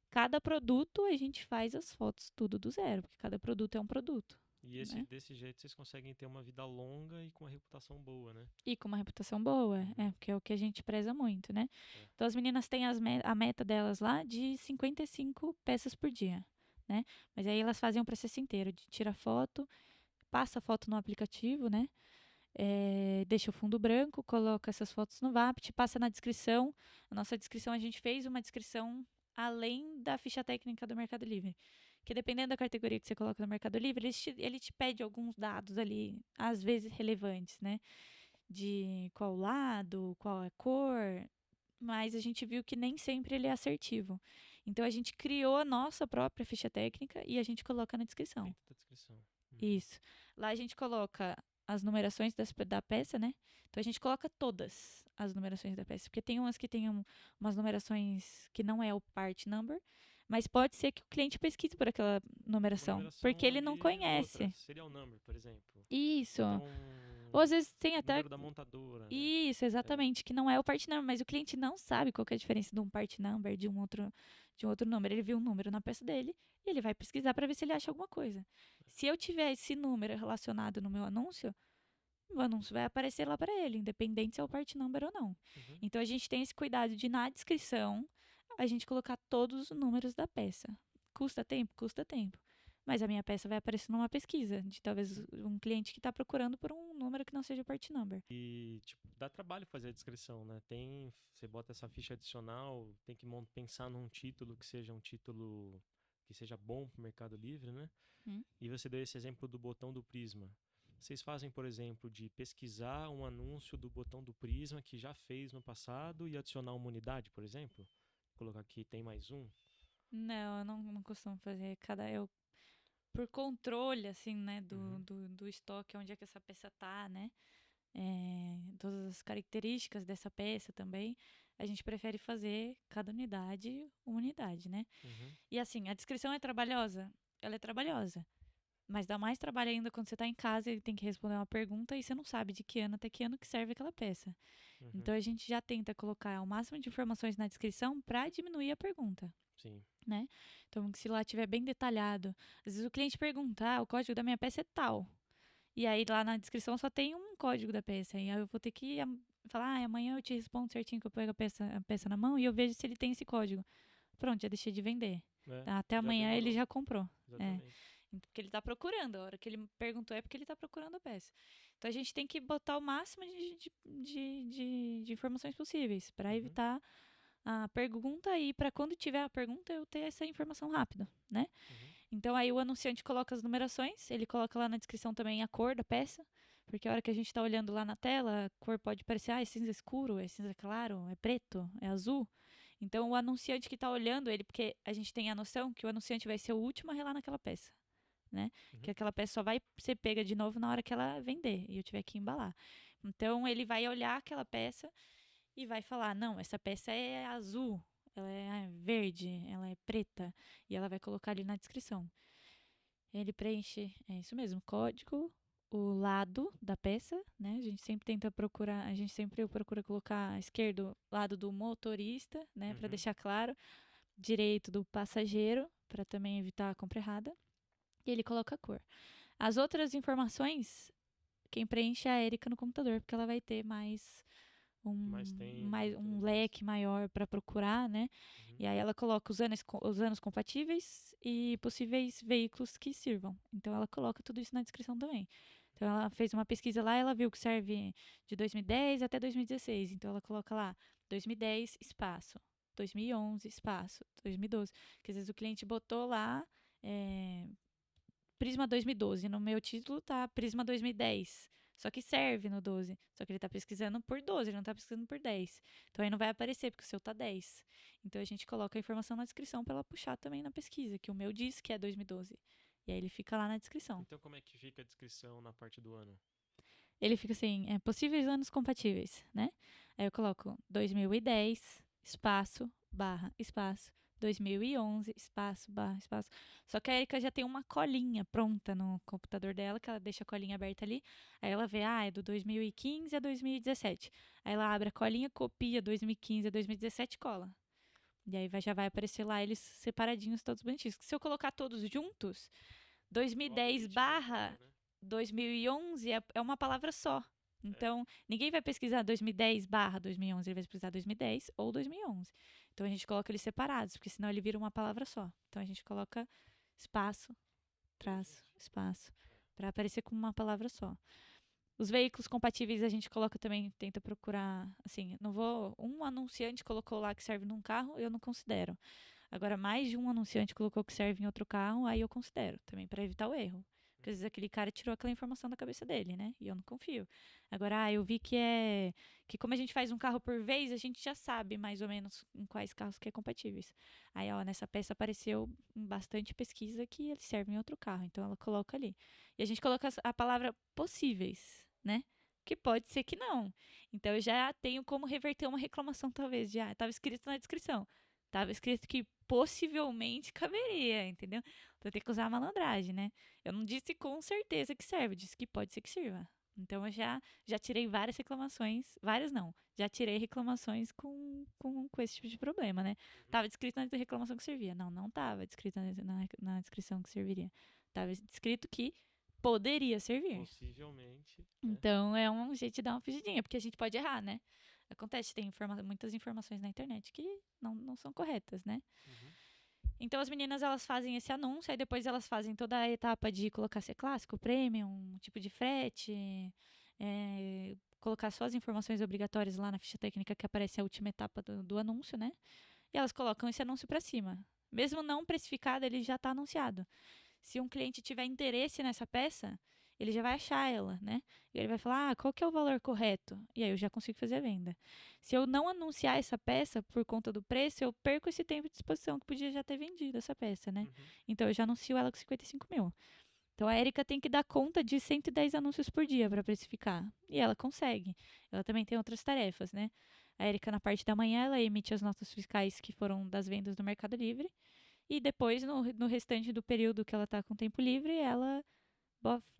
cada produto a gente faz as fotos tudo do zero, porque cada produto é um produto. E desse jeito vocês conseguem ter uma vida longa e com uma reputação boa, né? E com uma reputação boa, porque é o que a gente preza muito, né? Então as meninas têm a meta delas lá de 55 peças por dia, né? Mas aí elas fazem o processo inteiro, de tira foto, passa a foto no aplicativo, né? Deixa o fundo branco, coloca essas fotos no Vapt, passa na descrição. A nossa descrição, a gente fez uma descrição além da ficha técnica do Mercado Livre. Que dependendo da categoria que você coloca no Mercado Livre, ele te pede alguns dados ali, às vezes relevantes, né? De qual lado, qual é a cor, mas a gente viu que nem sempre ele é assertivo. Então a gente criou a nossa própria ficha técnica e a gente coloca na descrição. Dentro da descrição. Isso. Lá a gente coloca as numerações da peça, né? Então a gente coloca todas as numerações da peça, porque tem umas que tem umas numerações que não é o part number, Mas pode ser que o cliente pesquise por aquela Uma numeração, porque numeração ele não ali, outra, conhece. serial number, por exemplo. Isso. Ou então, Ou às vezes tem até. número da montadora, né? Isso, exatamente, que não é o part number, mas o cliente não sabe qual que é a diferença de um part number de um outro número. Ele viu um número na peça dele e ele vai pesquisar para ver se ele acha alguma coisa. Se eu tiver esse número relacionado no meu anúncio, o anúncio vai aparecer lá para ele, independente se é o part number ou não. Uhum. Então a gente tem esse cuidado de na descrição a gente colocar todos os números da peça. Custa tempo? Custa tempo. Mas a minha peça vai aparecer numa pesquisa de talvez um cliente que está procurando por um número que não seja part number. E, tipo, dá trabalho fazer a descrição, né? Você bota essa ficha adicional, tem que pensar num título que seja um título que seja bom para o Mercado Livre, né? Hum. E você deu esse exemplo do botão do Prisma. Vocês fazem, por exemplo, de pesquisar um anúncio do botão do Prisma que já fez no passado e adicionar uma unidade, por exemplo? Colocar aqui, tem mais um. Não, eu não costumo fazer. Eu, por controle, assim, né, Uhum. do estoque, onde é que essa peça tá, né? Todas as características dessa peça também, a gente prefere fazer cada unidade, uma unidade, né? Uhum. E assim, a descrição é trabalhosa? Ela é trabalhosa. Mas dá mais trabalho ainda quando você está em casa e tem que responder uma pergunta e você não sabe de que ano até que ano que serve aquela peça. Uhum. Então a gente já tenta colocar o máximo de informações na descrição para diminuir a pergunta. Sim. Né? Então, se lá tiver bem detalhado, às vezes o cliente pergunta, o código da minha peça é tal. E aí lá na descrição só tem um código da peça. E aí eu vou ter que falar, amanhã eu te respondo certinho que eu pego a peça na mão e eu vejo se ele tem esse código. Pronto, já deixei de vender. É, Até já amanhã ele demorou. já comprou. É. Exatamente. Porque ele está procurando. A hora que ele perguntou é porque ele está procurando a peça. Então a gente tem que botar o máximo de informações possíveis para Uhum. evitar a pergunta e para quando tiver a pergunta eu ter essa informação rápido, né? Uhum. Então aí o anunciante coloca as numerações, ele coloca lá na descrição também a cor da peça, porque a hora que a gente está olhando lá na tela, a cor pode parecer, é cinza escuro, é cinza claro, é preto, é azul. Então o anunciante que está olhando ele, porque a gente tem a noção que o anunciante vai ser o último a relar naquela peça, né? Uhum. Que aquela peça só vai ser pega de novo na hora que ela vender e eu tiver que embalar. Então ele vai olhar aquela peça e vai falar: não, essa peça é azul, ela é verde, ela é preta, e ela vai colocar ali na descrição. Ele preenche, é isso mesmo, código, o lado da peça, né? A gente sempre tenta procurar, a gente sempre procura colocar à esquerda lado do motorista, né, para Uhum. deixar claro, direito do passageiro, para também evitar a compra errada. E ele coloca a cor. As outras informações, quem preenche é a Erika no computador, porque ela vai ter Mais tempo e tudo um mais. leque maior para procurar, né? Uhum. E aí ela coloca os anos compatíveis e possíveis veículos que sirvam. Então ela coloca tudo isso na descrição também. Então ela fez uma pesquisa lá, ela viu que serve de 2010 até 2016. Então ela coloca lá 2010 espaço, 2011 espaço, 2012. Porque às vezes o cliente botou lá Prisma 2012. No meu título tá Prisma 2010. Só que serve no 12. Só que ele tá pesquisando por 12, ele não tá pesquisando por 10. Então aí não vai aparecer, porque o seu tá 10. Então a gente coloca a informação na descrição para ela puxar também na pesquisa, que o meu diz que é 2012. E aí ele fica lá na descrição. Então, como é que fica a descrição na parte do ano? Ele fica assim, possíveis anos compatíveis, né? Aí eu coloco 2010, espaço, barra, espaço, 2011, espaço, barra, espaço. Só que a Erika já tem uma colinha pronta no computador dela, que ela deixa a colinha aberta ali. Aí ela vê, é do 2015 a 2017. Aí ela abre a colinha, copia 2015 a 2017 e cola. E aí já vai aparecer lá eles separadinhos, todos bonitinhos. Se eu colocar todos juntos, 2010 Obviamente não barra cola, né? 2011 é uma palavra só. Então, ninguém vai pesquisar 2010 barra 2011, ele vai pesquisar 2010 ou 2011. Então, a gente coloca eles separados, porque senão ele vira uma palavra só. Então, a gente coloca espaço, traço, espaço, para aparecer como uma palavra só. Os veículos compatíveis a gente coloca também, tenta procurar, assim, não vou, um anunciante colocou lá que serve num carro, eu não considero. Agora, mais de um anunciante colocou que serve em outro carro, aí eu considero, também para evitar o erro. Porque às vezes aquele cara tirou aquela informação da cabeça dele, né? E eu não confio. Agora, eu vi que como a gente faz um carro por vez, a gente já sabe mais ou menos em quais carros que é compatíveis. Aí, ó, nessa peça apareceu bastante pesquisa que ele serve em outro carro, então ela coloca ali. E a gente coloca a palavra possíveis, né? Que pode ser que não. Então eu já tenho como reverter uma reclamação, talvez, de estava escrito na descrição. Tava escrito que possivelmente caberia, entendeu? Então tem que usar a malandragem, né? Eu não disse com certeza que serve, disse que pode ser que sirva. Então eu já tirei várias reclamações, várias não, já tirei reclamações com esse tipo de problema, né? Tava descrito na reclamação que servia. Não, não tava descrito na descrição que serviria. Tava descrito que poderia servir. Possivelmente, né? Então é um jeito de dar uma fugidinha, porque a gente pode errar, né? Acontece, tem muitas informações na internet que não são corretas, né? Uhum. Então as meninas elas fazem esse anúncio, aí depois elas fazem toda a etapa de colocar ser clássico, premium, tipo de frete, colocar só as informações obrigatórias lá na ficha técnica que aparece a última etapa do anúncio, né? E elas colocam esse anúncio para cima. Mesmo não precificado, ele já está anunciado. Se um cliente tiver interesse nessa peça, ele já vai achar ela, né? E ele vai falar, qual que é o valor correto? E aí eu já consigo fazer a venda. Se eu não anunciar essa peça por conta do preço, eu perco esse tempo de exposição que podia já ter vendido essa peça, né? Uhum. Então eu já anuncio ela com 55 mil. Então a Erika tem que dar conta de 110 anúncios por dia para precificar. E ela consegue. Ela também tem outras tarefas, né? A Erika, na parte da manhã, ela emite as notas fiscais que foram das vendas no Mercado Livre. E depois, no restante do período que ela está com tempo livre, ela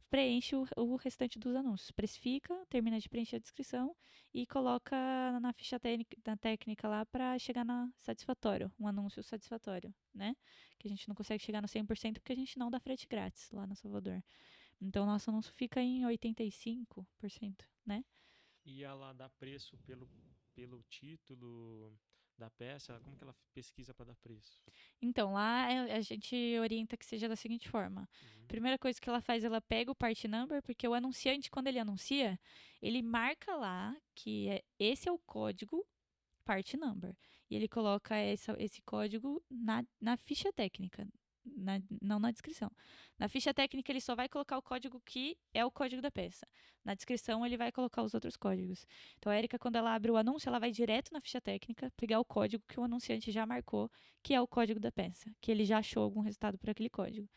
preenche o restante dos anúncios. Precifica, termina de preencher a descrição e coloca na ficha técnica lá para chegar na satisfatório, um anúncio satisfatório, né? Que a gente não consegue chegar no 100% porque a gente não dá frete grátis lá no Salvador. Então, nosso anúncio fica em 85%, né? E ela dá preço pelo título da peça? Como que ela pesquisa para dar preço? Então, lá a gente orienta que seja da seguinte forma. Uhum. Primeira coisa que ela faz, ela pega o part number, porque o anunciante, quando ele anuncia, ele marca lá que esse é o código part number. E ele coloca esse código na ficha técnica, não na descrição. Na ficha técnica, ele só vai colocar o código que é o código da peça. Na descrição, ele vai colocar os outros códigos. Então, a Erika, quando ela abre o anúncio, ela vai direto na ficha técnica, pegar o código que o anunciante já marcou, que é o código da peça, que ele já achou algum resultado por aquele código.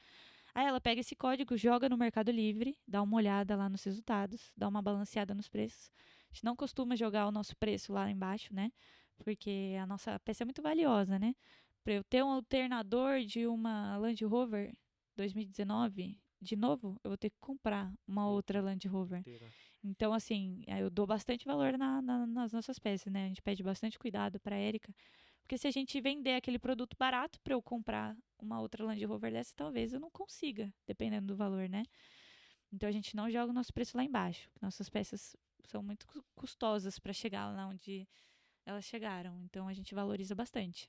Aí ela pega esse código, joga no Mercado Livre, dá uma olhada lá nos resultados, dá uma balanceada nos preços. A gente não costuma jogar o nosso preço lá embaixo, né? Porque a nossa peça é muito valiosa, né? Para eu ter um alternador de uma Land Rover 2019, de novo, eu vou ter que comprar uma outra Land Rover. Inteira. Então, assim, eu dou bastante valor nas nossas peças, né? A gente pede bastante cuidado para a Erika. Porque se a gente vender aquele produto barato para eu comprar uma outra Land Rover dessa, talvez eu não consiga, dependendo do valor, né? Então a gente não joga o nosso preço lá embaixo. Nossas peças são muito custosas para chegar lá onde elas chegaram. Então a gente valoriza bastante.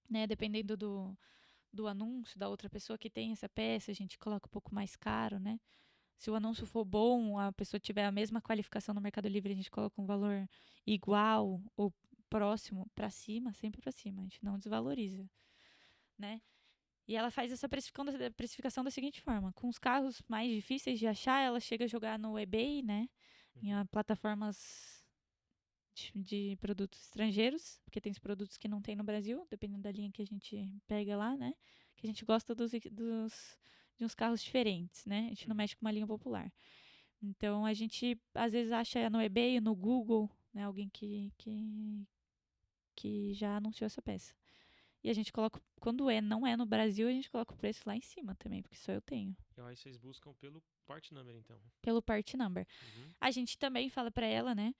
Né? Dependendo do anúncio da outra pessoa que tem essa peça, a gente coloca um pouco mais caro, né? Se o anúncio for bom, a pessoa tiver a mesma qualificação no Mercado Livre, a gente coloca um valor igual ou próximo para cima, sempre para cima. A gente não desvaloriza, né? E ela faz essa precificação da seguinte forma: com os carros mais difíceis de achar, ela chega a jogar no eBay, né? Em plataformas de produtos estrangeiros, porque tem os produtos que não tem no Brasil, dependendo da linha que a gente pega lá, né? Que a gente gosta de uns carros diferentes, né? A gente não mexe com uma linha popular. Então a gente às vezes acha no eBay, no Google, né? Alguém que já anunciou essa peça. E a gente coloca, quando não é no Brasil, a gente coloca o preço lá em cima também, porque só eu tenho. E aí vocês buscam pelo part number, então. Pelo part number. Uhum. A gente também fala pra ela, né?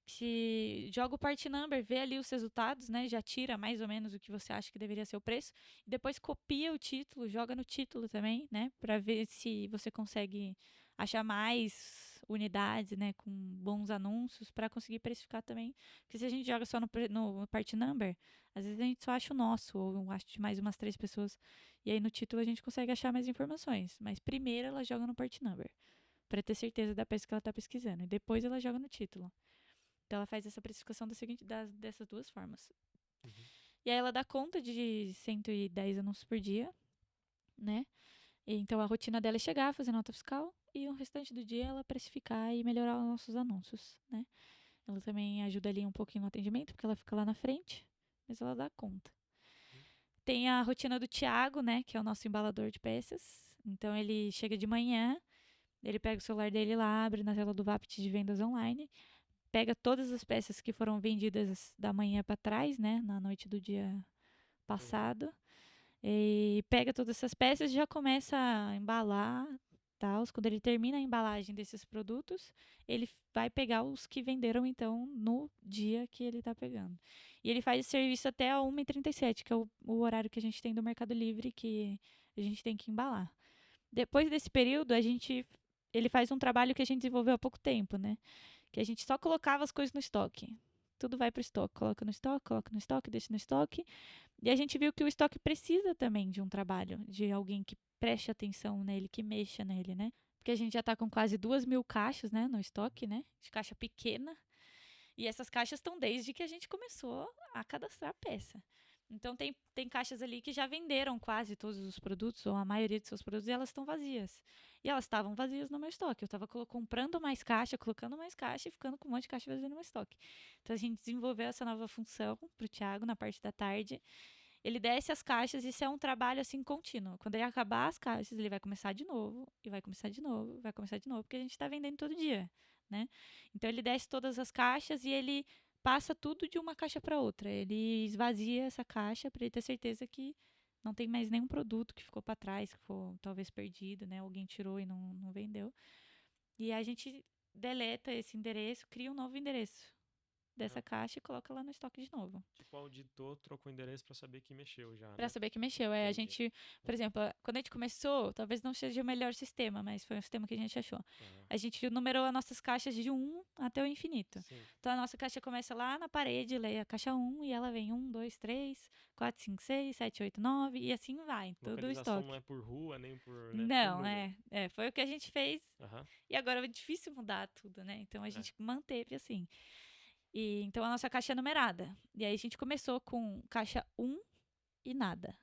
Se joga o part number, vê ali os resultados, né? Já tira mais ou menos o que você acha que deveria ser o preço. E depois copia o título, joga no título também, né? Pra ver se você consegue achar mais unidades, né? Com bons anúncios, pra conseguir precificar também. Porque se a gente joga só no part number, às vezes a gente só acha o nosso, ou acha de mais umas 3 pessoas. E aí no título a gente consegue achar mais informações. Mas primeiro ela joga no part number, pra ter certeza da peça que ela tá pesquisando. E depois ela joga no título. Então ela faz essa precificação dessas duas formas. Uhum. E aí ela dá conta de 110 anúncios por dia, né? E então a rotina dela é chegar, fazer nota fiscal e o restante do dia ela precificar e melhorar os nossos anúncios, né? Ela também ajuda ali um pouquinho no atendimento, porque ela fica lá na frente, mas ela dá conta. Tem a rotina do Thiago, né? Que é o nosso embalador de peças. Então ele chega de manhã, ele pega o celular dele lá, abre na tela do Vapt de vendas online, pega todas as peças que foram vendidas da manhã para trás, né, na noite do dia passado. E pega todas essas peças e já começa a embalar, tal. Quando ele termina a embalagem desses produtos, ele vai pegar os que venderam, então, no dia que ele está pegando. E ele faz esse serviço até a 1h37, que é o horário que a gente tem do Mercado Livre, que a gente tem que embalar. Depois desse período, ele faz um trabalho que a gente desenvolveu há pouco tempo, né? Que a gente só colocava as coisas no estoque. Tudo vai para o estoque, coloca no estoque, deixa no estoque. E a gente viu que o estoque precisa também de um trabalho, de alguém que preste atenção nele, que mexa nele, né? Porque a gente já está com quase 2.000 caixas, né, no estoque, né? De caixa pequena. E essas caixas estão desde que a gente começou a cadastrar a peça. Então, tem caixas ali que já venderam quase todos os produtos, ou a maioria de seus produtos, e elas estão vazias. E elas estavam vazias no meu estoque. Eu estava comprando mais caixa, colocando mais caixa e ficando com um monte de caixa vazia no meu estoque. Então, a gente desenvolveu essa nova função para o Thiago na parte da tarde. Ele desce as caixas e isso é um trabalho assim contínuo. Quando ele acabar as caixas, ele vai começar de novo, e vai começar de novo, vai começar de novo, porque a gente está vendendo todo dia, né? Então ele desce todas as caixas e ele passa tudo de uma caixa para outra. Ele esvazia essa caixa para ele ter certeza que não tem mais nenhum produto que ficou para trás, que ficou talvez perdido, né? Alguém tirou e não vendeu. E a gente deleta esse endereço, cria um novo endereço dessa Aham. caixa e coloca lá no estoque de novo. Tipo, auditou, trocou o endereço pra saber que mexeu já, Pra né? saber que mexeu. A Entendi. gente, por exemplo, quando a gente começou, talvez não seja o melhor sistema, mas foi o sistema que a gente achou. Aham. A gente numerou as nossas caixas de 1 até o infinito. Sim. Então a nossa caixa começa lá na parede, lê a caixa 1 e ela vem 1, 2, 3, 4, 5, 6, 7, 8, 9 e assim vai, todo o Localização não estoque. é por rua, nem por, né, Não, número. foi o que a gente fez Aham. e agora é difícil mudar tudo, né? Então a É. gente manteve assim. E então a nossa caixa é numerada. E aí a gente começou com caixa 1 e nada.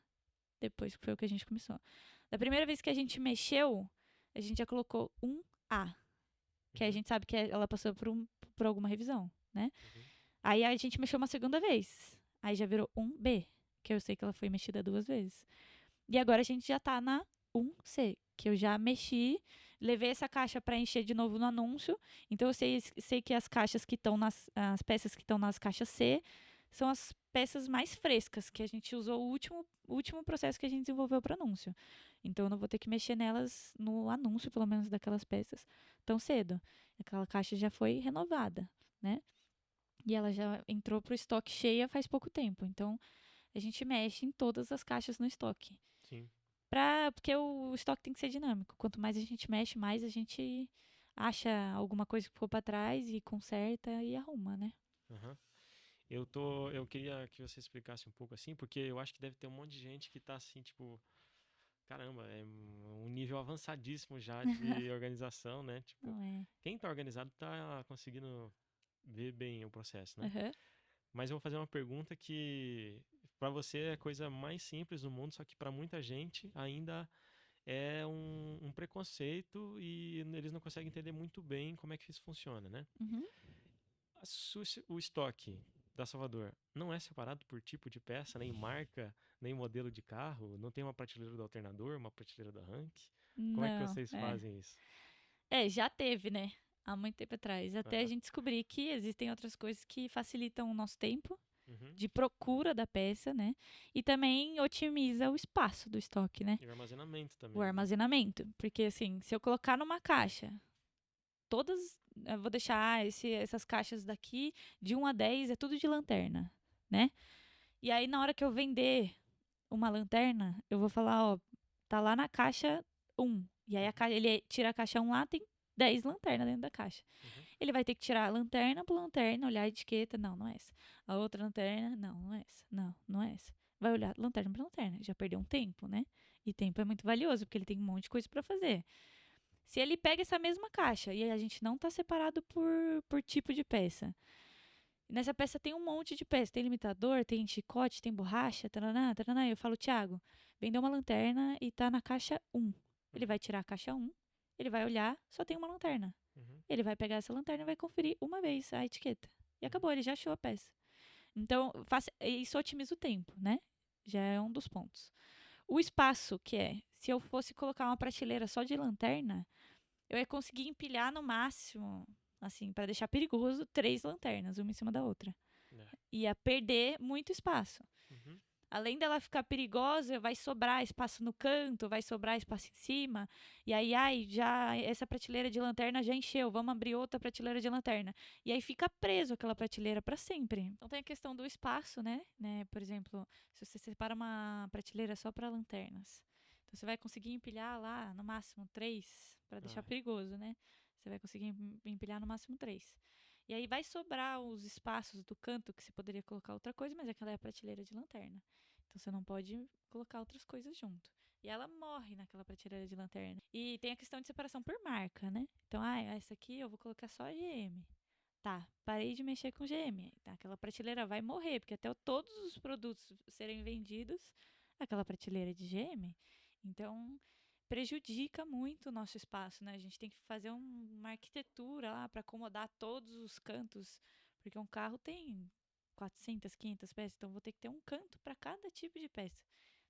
Depois que foi o que a gente começou. Da primeira vez que a gente mexeu, a gente já colocou um A, que a Uhum. gente sabe que ela passou por alguma revisão, né? Uhum. Aí a gente mexeu uma segunda vez. Aí já virou um B, que eu sei que ela foi mexida 2 vezes. E agora a gente já tá na 1C, que eu já mexi, levei essa caixa para encher de novo no anúncio. Então eu sei que as caixas que estão as peças que estão nas caixas C são as peças mais frescas, que a gente usou o último processo que a gente desenvolveu para anúncio. Então eu não vou ter que mexer nelas no anúncio, pelo menos daquelas peças, tão cedo. Aquela caixa já foi renovada, né? E ela já entrou pro estoque cheia faz pouco tempo. Então a gente mexe em todas as caixas no estoque. Sim. Porque o estoque tem que ser dinâmico. Quanto mais a gente mexe, mais a gente acha alguma coisa que ficou para trás e conserta e arruma, né? Aham. Eu queria que você explicasse um pouco assim, porque eu acho que deve ter um monte de gente que tá assim, tipo, caramba, é um nível avançadíssimo já de organização, né? Tipo, Não é. quem tá organizado tá conseguindo ver bem o processo, né? Aham. Mas eu vou fazer uma pergunta que pra você é a coisa mais simples do mundo, só que pra muita gente ainda é um preconceito e eles não conseguem entender muito bem como é que isso funciona, né? Uhum. O estoque da Salvador não é separado por tipo de peça, nem marca, nem modelo de carro? Não tem uma prateleira do alternador, uma prateleira do arranque? Como é que Não, vocês fazem isso? já teve, né? Há muito tempo atrás. Até a Aham. gente descobrir que existem outras coisas que facilitam o nosso tempo Uhum. de procura da peça, né? E também otimiza o espaço do estoque, né? E o armazenamento O também, né? armazenamento. Porque, assim, se eu colocar numa caixa, todas. Eu vou deixar essas caixas daqui, de 1 a 10, é tudo de lanterna, né? E aí, na hora que eu vender uma lanterna, eu vou falar, ó, tá lá na caixa 1. E aí Uhum. ele tira a caixa 1 lá, tem 10 lanternas dentro da caixa. Uhum. Ele vai ter que tirar lanterna por lanterna, olhar a etiqueta, não é essa. A outra lanterna, não é essa. Não é essa. Vai olhar lanterna por lanterna, já perdeu um tempo, né? E tempo é muito valioso, porque ele tem um monte de coisa para fazer. Se ele pega essa mesma caixa e a gente não tá separado por tipo de peça. Nessa peça tem um monte de peça. Tem limitador, tem chicote, tem borracha, taraná, taraná. Eu falo, Thiago, vendeu uma lanterna e tá na caixa 1. Ele Uhum. vai tirar a caixa 1, ele vai olhar, só tem uma lanterna. Uhum. Ele vai pegar essa lanterna e vai conferir uma vez a etiqueta. E Uhum. acabou, ele já achou a peça. Então, isso otimiza o tempo, né? Já é um dos pontos. O espaço, que é, se eu fosse colocar uma prateleira só de lanterna, eu ia conseguir empilhar no máximo, assim, para deixar perigoso, 3 lanternas, uma em cima da outra. É. Ia perder muito espaço. Uhum. além dela ficar perigosa, vai sobrar espaço no canto, vai sobrar espaço em cima. E aí, ai, já essa prateleira de lanterna já encheu, vamos abrir outra prateleira de lanterna. E aí fica preso aquela prateleira para sempre. Então tem a questão do espaço, né? Por exemplo, se você separa uma prateleira só para lanternas, então você vai conseguir empilhar lá no máximo 3, para deixar Ah, perigoso, né? Você vai conseguir empilhar no máximo 3. E aí vai sobrar os espaços do canto que você poderia colocar outra coisa, mas aquela é a prateleira de lanterna. Então você não pode colocar outras coisas junto. E ela morre naquela prateleira de lanterna. E tem a questão de separação por marca, né? Então, essa aqui eu vou colocar só GM. Tá, parei de mexer com GM. Tá, aquela prateleira vai morrer, porque até todos os produtos serem vendidos, aquela prateleira é de GM. Então, prejudica muito o nosso espaço, né? A gente tem que fazer uma arquitetura lá para acomodar todos os cantos, porque um carro tem 400, 500 peças, então vou ter que ter um canto para cada tipo de peça.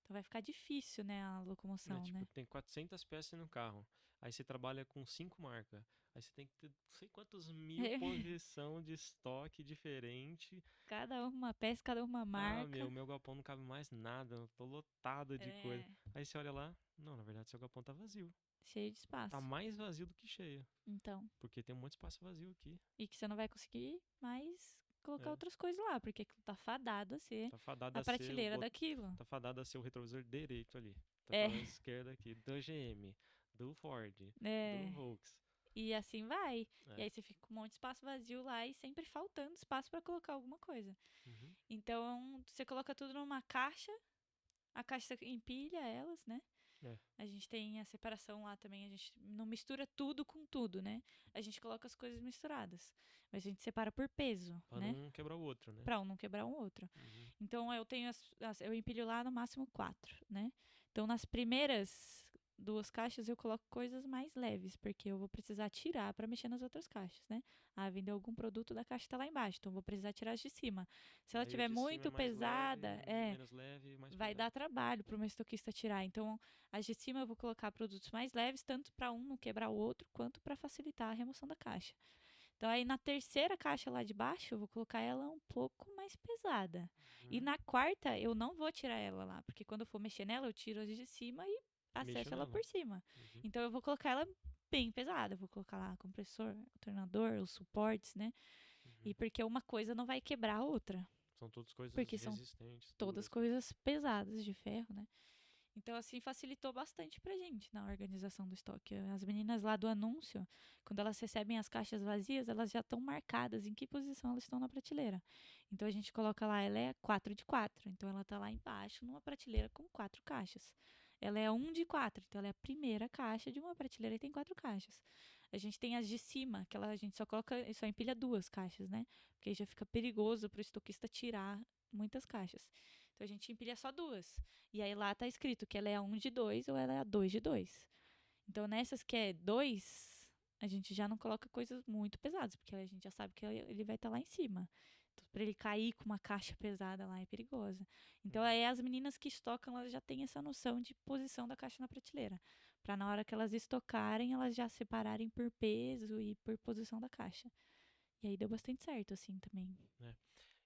Então vai ficar difícil, né, a né? locomoção, Tipo, né? tem 400 peças no carro. Aí você trabalha com 5 marcas. Aí você tem que ter não sei quantos mil posição de estoque diferente. Cada uma peça, cada uma Ah, marca. meu galpão não cabe mais nada. Eu tô lotado de coisa. É, Aí você olha lá, não, na verdade seu galpão tá vazio. cheio de Tá espaço. mais vazio do que cheio. Então, Porque tem um monte de espaço vazio aqui. e que você não vai conseguir mais colocar É, outras coisas lá, porque aquilo tá fadado a ser tá fadado a a ser prateleira daquilo. tá fadado a ser o retrovisor direito ali. Tá É, falando esquerda aqui, do GM, do Ford, do é. Volks. E assim vai. E É. aí você fica com um monte de espaço vazio lá e sempre faltando espaço para colocar alguma coisa. Uhum. Então, você coloca tudo numa caixa, a caixa empilha elas, né? É, A gente tem a separação lá também, a gente não mistura tudo com tudo, né? A gente coloca as coisas misturadas, mas a gente separa por peso, pra né? não quebrar o outro, né? Pra um não quebrar um outro. Uhum. Então eu tenho eu empilho lá no máximo 4, né? Então nas primeiras 2 caixas eu coloco coisas mais leves, porque eu vou precisar tirar para mexer nas outras caixas, né? Vendeu algum produto da caixa que tá lá embaixo, então eu vou precisar tirar as de cima. Se ela Aí o tiver de cima é muito mais leve, pesada, menos leve e mais vai pesado. dar trabalho para o meu estoquista tirar. Então, as de cima eu vou colocar produtos mais leves, tanto para um não quebrar o outro, quanto para facilitar a remoção da caixa. Então, aí na terceira caixa lá de baixo, eu vou colocar ela um pouco mais pesada. E Uhum. na quarta, eu não vou tirar ela lá, porque quando eu for mexer nela, eu tiro as de cima e Mexa acesso ela nela. por cima. Uhum. Então, eu vou colocar ela bem pesada. Eu vou colocar lá compressor, alternador, os suportes, né? E Uhum. porque uma coisa não vai quebrar a outra. São todas coisas Porque são resistentes, todas duras, né? coisas pesadas de ferro, né? Então, assim, facilitou bastante pra gente na organização do estoque. As meninas lá do anúncio, quando elas recebem as caixas vazias, elas já estão marcadas em que posição elas estão na prateleira. Então, a gente coloca lá, ela é 4 de 4. Então, ela tá lá embaixo, numa prateleira com 4 caixas. Ela é 1 de 4. Então, ela é a primeira caixa de uma prateleira e tem 4 caixas. A gente tem as de cima, que a gente só coloca, só empilha 2 caixas, né? Porque aí já fica perigoso pro estoquista tirar muitas caixas. Então, a gente empilha só 2. E aí lá tá escrito que ela é a 1 de 2 ou ela é a 2 de 2. Então nessas que é 2, a gente já não coloca coisas muito pesadas, porque a gente já sabe que ele vai estar lá em cima. Então, para ele cair com uma caixa pesada lá é perigosa. Então Uhum. aí as meninas que estocam, elas já têm essa noção de posição da caixa na prateleira. Para na hora que elas estocarem, elas já separarem por peso e por posição da caixa. E aí deu bastante certo, assim, também. É.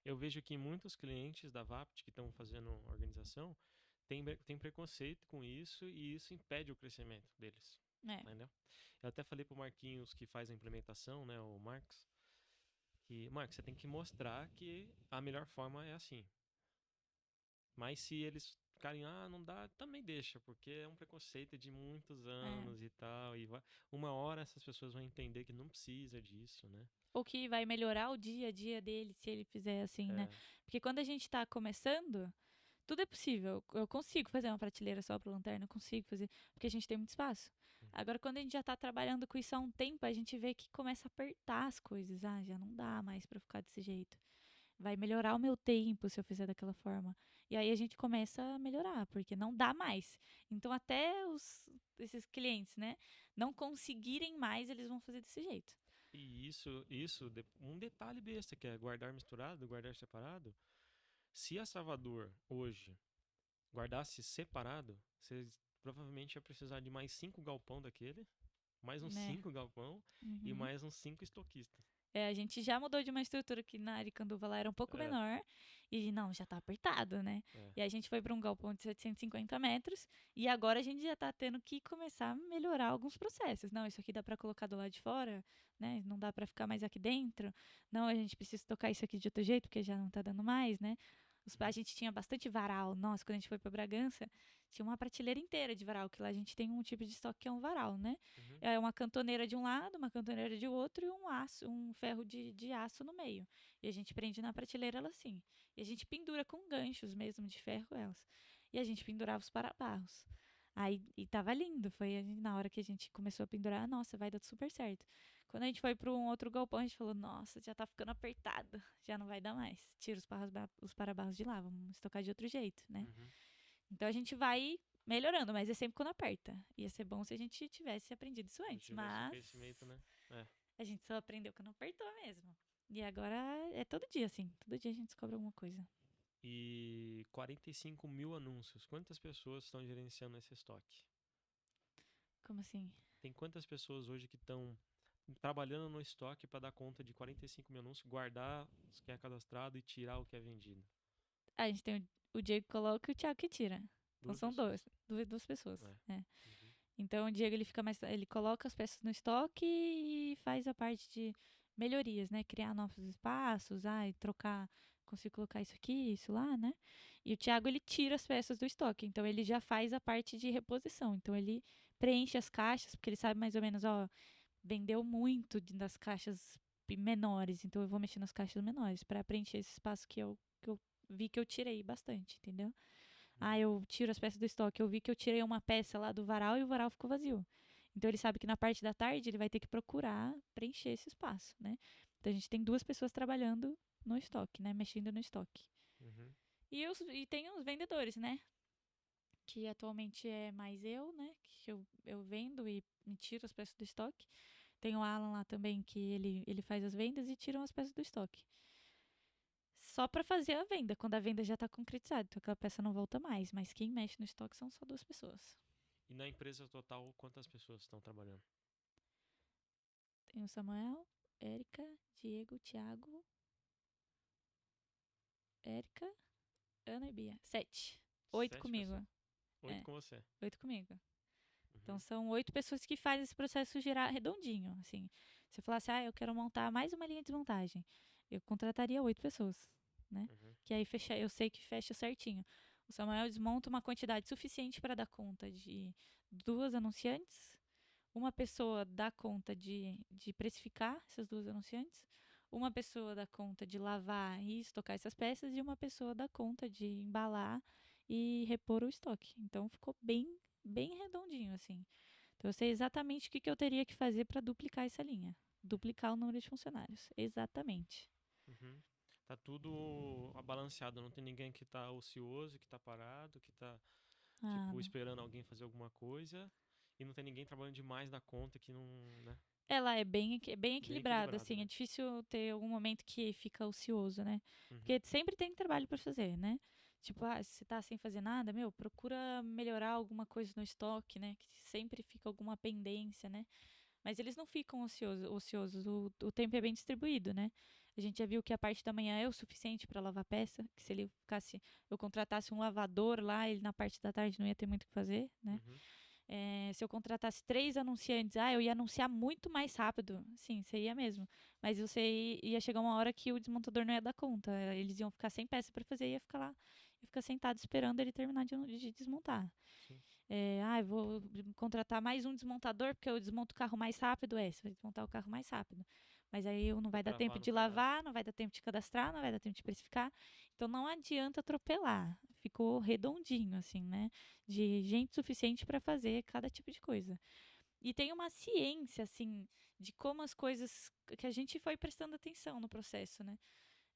Eu vejo que muitos clientes da Vapt que estão fazendo organização têm preconceito com isso e isso impede o crescimento deles. É, Entendeu? Eu até falei pro Marquinhos que faz a implementação, né, o Marcos, que, Marcos, você tem que mostrar que a melhor forma é assim. Mas se eles ficarem, não dá, também deixa, porque é um preconceito de muitos é. anos e tal. Uma hora essas pessoas vão entender que não precisa disso, né? Ou que vai melhorar o dia a dia dele se ele fizer assim, né? É, Porque quando a gente tá começando, tudo é possível. Eu consigo fazer uma prateleira só para lanterna, eu consigo fazer, porque a gente tem muito espaço. uhum, Agora, quando a gente já tá trabalhando com isso há um tempo, a gente vê que começa a apertar as coisas. Já não dá mais para ficar desse jeito. Vai melhorar o meu tempo se eu fizer daquela forma. E aí a gente começa a melhorar, porque não dá mais. Então, até esses clientes, né, não conseguirem mais, eles vão fazer desse jeito. E um detalhe besta, que é guardar misturado, guardar separado. Se a Salvador hoje guardasse separado, você provavelmente ia precisar de mais 5 galpão daquele, mais uns Né? 5 galpão e Uhum. mais uns 5 estoquistas. A gente já mudou de uma estrutura que na Aricanduva lá era um pouco É, menor. E não, já tá apertado, né? É. E aí a gente foi para um galpão de 750 metros e agora a gente já tá tendo que começar a melhorar alguns processos. Não, isso aqui dá para colocar do lado de fora, né? Não dá para ficar mais aqui dentro. Não, a gente precisa tocar isso aqui de outro jeito porque já não tá dando mais, né? A gente tinha bastante varal. Nossa, quando a gente foi para Bragança, tinha uma prateleira inteira de varal, que lá a gente tem um tipo de estoque que é um varal, né? Uhum. É uma cantoneira de um lado, uma cantoneira de outro e um aço, um ferro de aço no meio. E a gente prende na prateleira ela assim. E a gente pendura com ganchos mesmo de ferro elas. E a gente pendurava os parabarros. Aí, e tava lindo. Foi na hora que a gente começou a pendurar, nossa, vai dar super certo. Quando a gente foi para um outro galpão, a gente falou, nossa, já tá ficando apertado, já não vai dar mais. Tira os parabarros de lá, vamos estocar de outro jeito, né? Uhum. Então a gente vai melhorando, mas é sempre quando aperta. Ia ser bom se a gente tivesse aprendido isso Se antes, tivesse mas conhecimento, né? É. a gente só aprendeu quando apertou mesmo. E agora é todo dia, assim. Todo dia a gente descobre alguma coisa. E 45 mil anúncios. Quantas pessoas estão gerenciando esse estoque? Como assim? Tem quantas pessoas hoje que estão trabalhando no estoque para dar conta de 45 mil anúncios, guardar os que é cadastrado e tirar o que é vendido? A gente tem o Diego que coloca e o Thiago que tira. Então Duas são pessoas. duas pessoas. É. É. Uhum. Então o Diego ele fica mais, ele coloca as peças no estoque e faz a parte de melhorias, né? Criar novos espaços, trocar, consigo colocar isso aqui, isso lá, né? E o Thiago ele tira as peças do estoque, então ele já faz a parte de reposição. Então ele preenche as caixas, porque ele sabe mais ou menos, ó, vendeu muito das caixas menores, então eu vou mexer nas caixas menores para preencher esse espaço que eu vi que eu tirei bastante, entendeu? Ah, eu tiro as peças do estoque. Eu vi que eu tirei uma peça lá do varal e o varal ficou vazio. Então ele sabe que na parte da tarde ele vai ter que procurar preencher esse espaço, né? Então a gente tem duas pessoas trabalhando no estoque, né? Mexendo no estoque. Uhum. E tem os vendedores, né? Que atualmente é mais eu, né? Que eu vendo e me tiro as peças do estoque. Tem o Alan lá também, que ele faz as vendas e tiram as peças do estoque. Só para fazer a venda, quando a venda já está concretizada. Então aquela peça não volta mais. Mas quem mexe no estoque são só duas pessoas. E na empresa total, quantas pessoas estão trabalhando? Tem o Samuel, Érica, Diego, Thiago, Érica, Ana e Bia. 7. 8 Sete pessoas. comigo. 8 É, com você. 8 comigo. Então Uhum. são 8 pessoas que fazem esse processo girar redondinho. Assim, se eu falasse, eu quero montar mais uma linha de desmontagem, eu contrataria 8 pessoas, né? Uhum. Que aí eu sei que fecha certinho. O Samuel desmonta uma quantidade suficiente para dar conta de duas anunciantes. Uma pessoa dá conta de precificar essas duas anunciantes. Uma pessoa dá conta de lavar e estocar essas peças. E uma pessoa dá conta de embalar e repor o estoque. Então ficou bem, bem redondinho, assim. Então eu sei exatamente o que eu teria que fazer para duplicar essa linha. Duplicar o número de funcionários. Exatamente. Uhum. Tá tudo balanceado, não tem ninguém que tá ocioso, que tá parado, que tá, Ah, tipo, não. esperando alguém fazer alguma coisa. E não tem ninguém trabalhando demais da conta que não, né? Ela é bem Bem equilibrada, equilibrado, assim. É né? difícil ter algum momento que fica ocioso, né? Uhum. Porque sempre tem trabalho pra fazer, né? Tipo, se você tá sem fazer nada, procura melhorar alguma coisa no estoque, né? Que sempre fica alguma pendência, né? Mas eles não ficam ociosos. O tempo é bem distribuído, né? A gente já viu que a parte da manhã é o suficiente para lavar peça, que se ele ficasse, eu contratasse um lavador lá, ele na parte da tarde não ia ter muito o que fazer, né? Uhum. Se eu contratasse 3 anunciantes, eu ia anunciar muito mais rápido. Sim, você ia mesmo. Mas você ia chegar uma hora que o desmontador não ia dar conta. Eles iam ficar sem peça para fazer e ia ficar sentado esperando ele terminar de desmontar. Sim. Eu vou contratar mais um desmontador porque eu desmonto o carro mais rápido. Você vai desmontar o carro mais rápido. Mas aí não Vai vai dar travar tempo no de cadastro. lavar, não vai dar tempo de cadastrar, não vai dar tempo de precificar. Então não adianta atropelar. Ficou redondinho, assim, né? De gente suficiente para fazer cada tipo de coisa. E tem uma ciência, assim, de como as coisas que a gente foi prestando atenção no processo, né?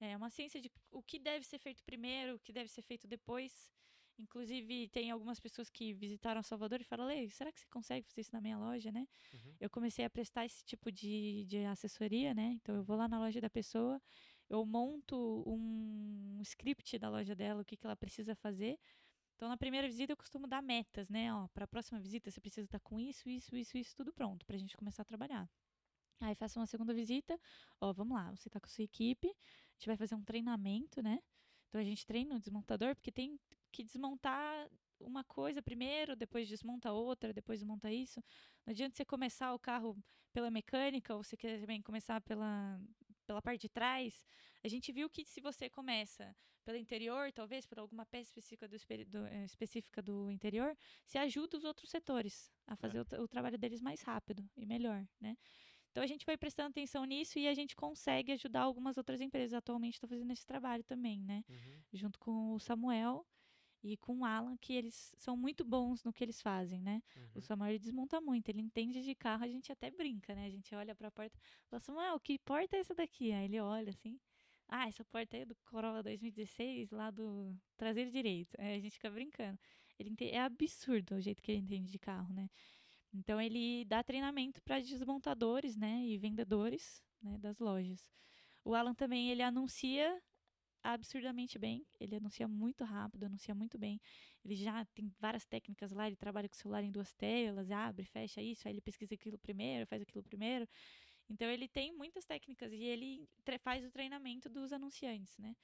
É uma ciência de o que deve ser feito primeiro, o que deve ser feito depois. Inclusive, tem algumas pessoas que visitaram Salvador e falaram: Lei, será que você consegue fazer isso na minha loja, né? Uhum. Eu comecei a prestar esse tipo de assessoria, né? Então, eu vou Uhum. lá na loja da pessoa, eu monto um script da loja dela, o que ela precisa fazer. Então, na primeira visita, eu costumo dar metas, né? Para a próxima visita, você precisa estar com isso, tudo pronto, para a gente começar a trabalhar. Aí faço uma segunda visita, vamos lá, você tá com a sua equipe, a gente vai fazer um treinamento, né? Então a gente treina o desmontador porque tem que desmontar uma coisa primeiro, depois desmonta outra, depois desmonta isso. Não adianta você começar o carro pela mecânica ou você quer também começar pela parte de trás. A gente viu que se você começa pelo interior, talvez por alguma peça específica do interior, você ajuda os outros setores a fazer o trabalho deles mais rápido e melhor, né? Então a gente foi prestando atenção nisso e a gente consegue ajudar algumas outras empresas. Atualmente estou fazendo esse trabalho também, né? Junto com o Samuel e com o Alan, que eles são muito bons no que eles fazem, né? O Samuel ele desmonta muito, ele entende de carro, a gente até brinca, né? A gente olha para a porta e fala, Samuel, que porta é essa daqui? Aí ele olha assim, essa porta aí é do Corolla 2016, lá do traseiro direito. Aí a gente fica brincando. É absurdo o jeito que ele entende de carro, né? Então ele dá treinamento para desmontadores, né, e vendedores, né, das lojas. O Alan também ele anuncia absurdamente bem, ele anuncia muito rápido, anuncia muito bem. Ele já tem várias técnicas lá, ele trabalha com o celular em 2 telas, abre, fecha isso, aí ele pesquisa aquilo primeiro, faz aquilo primeiro. Então ele tem muitas técnicas e ele faz o treinamento dos anunciantes, né?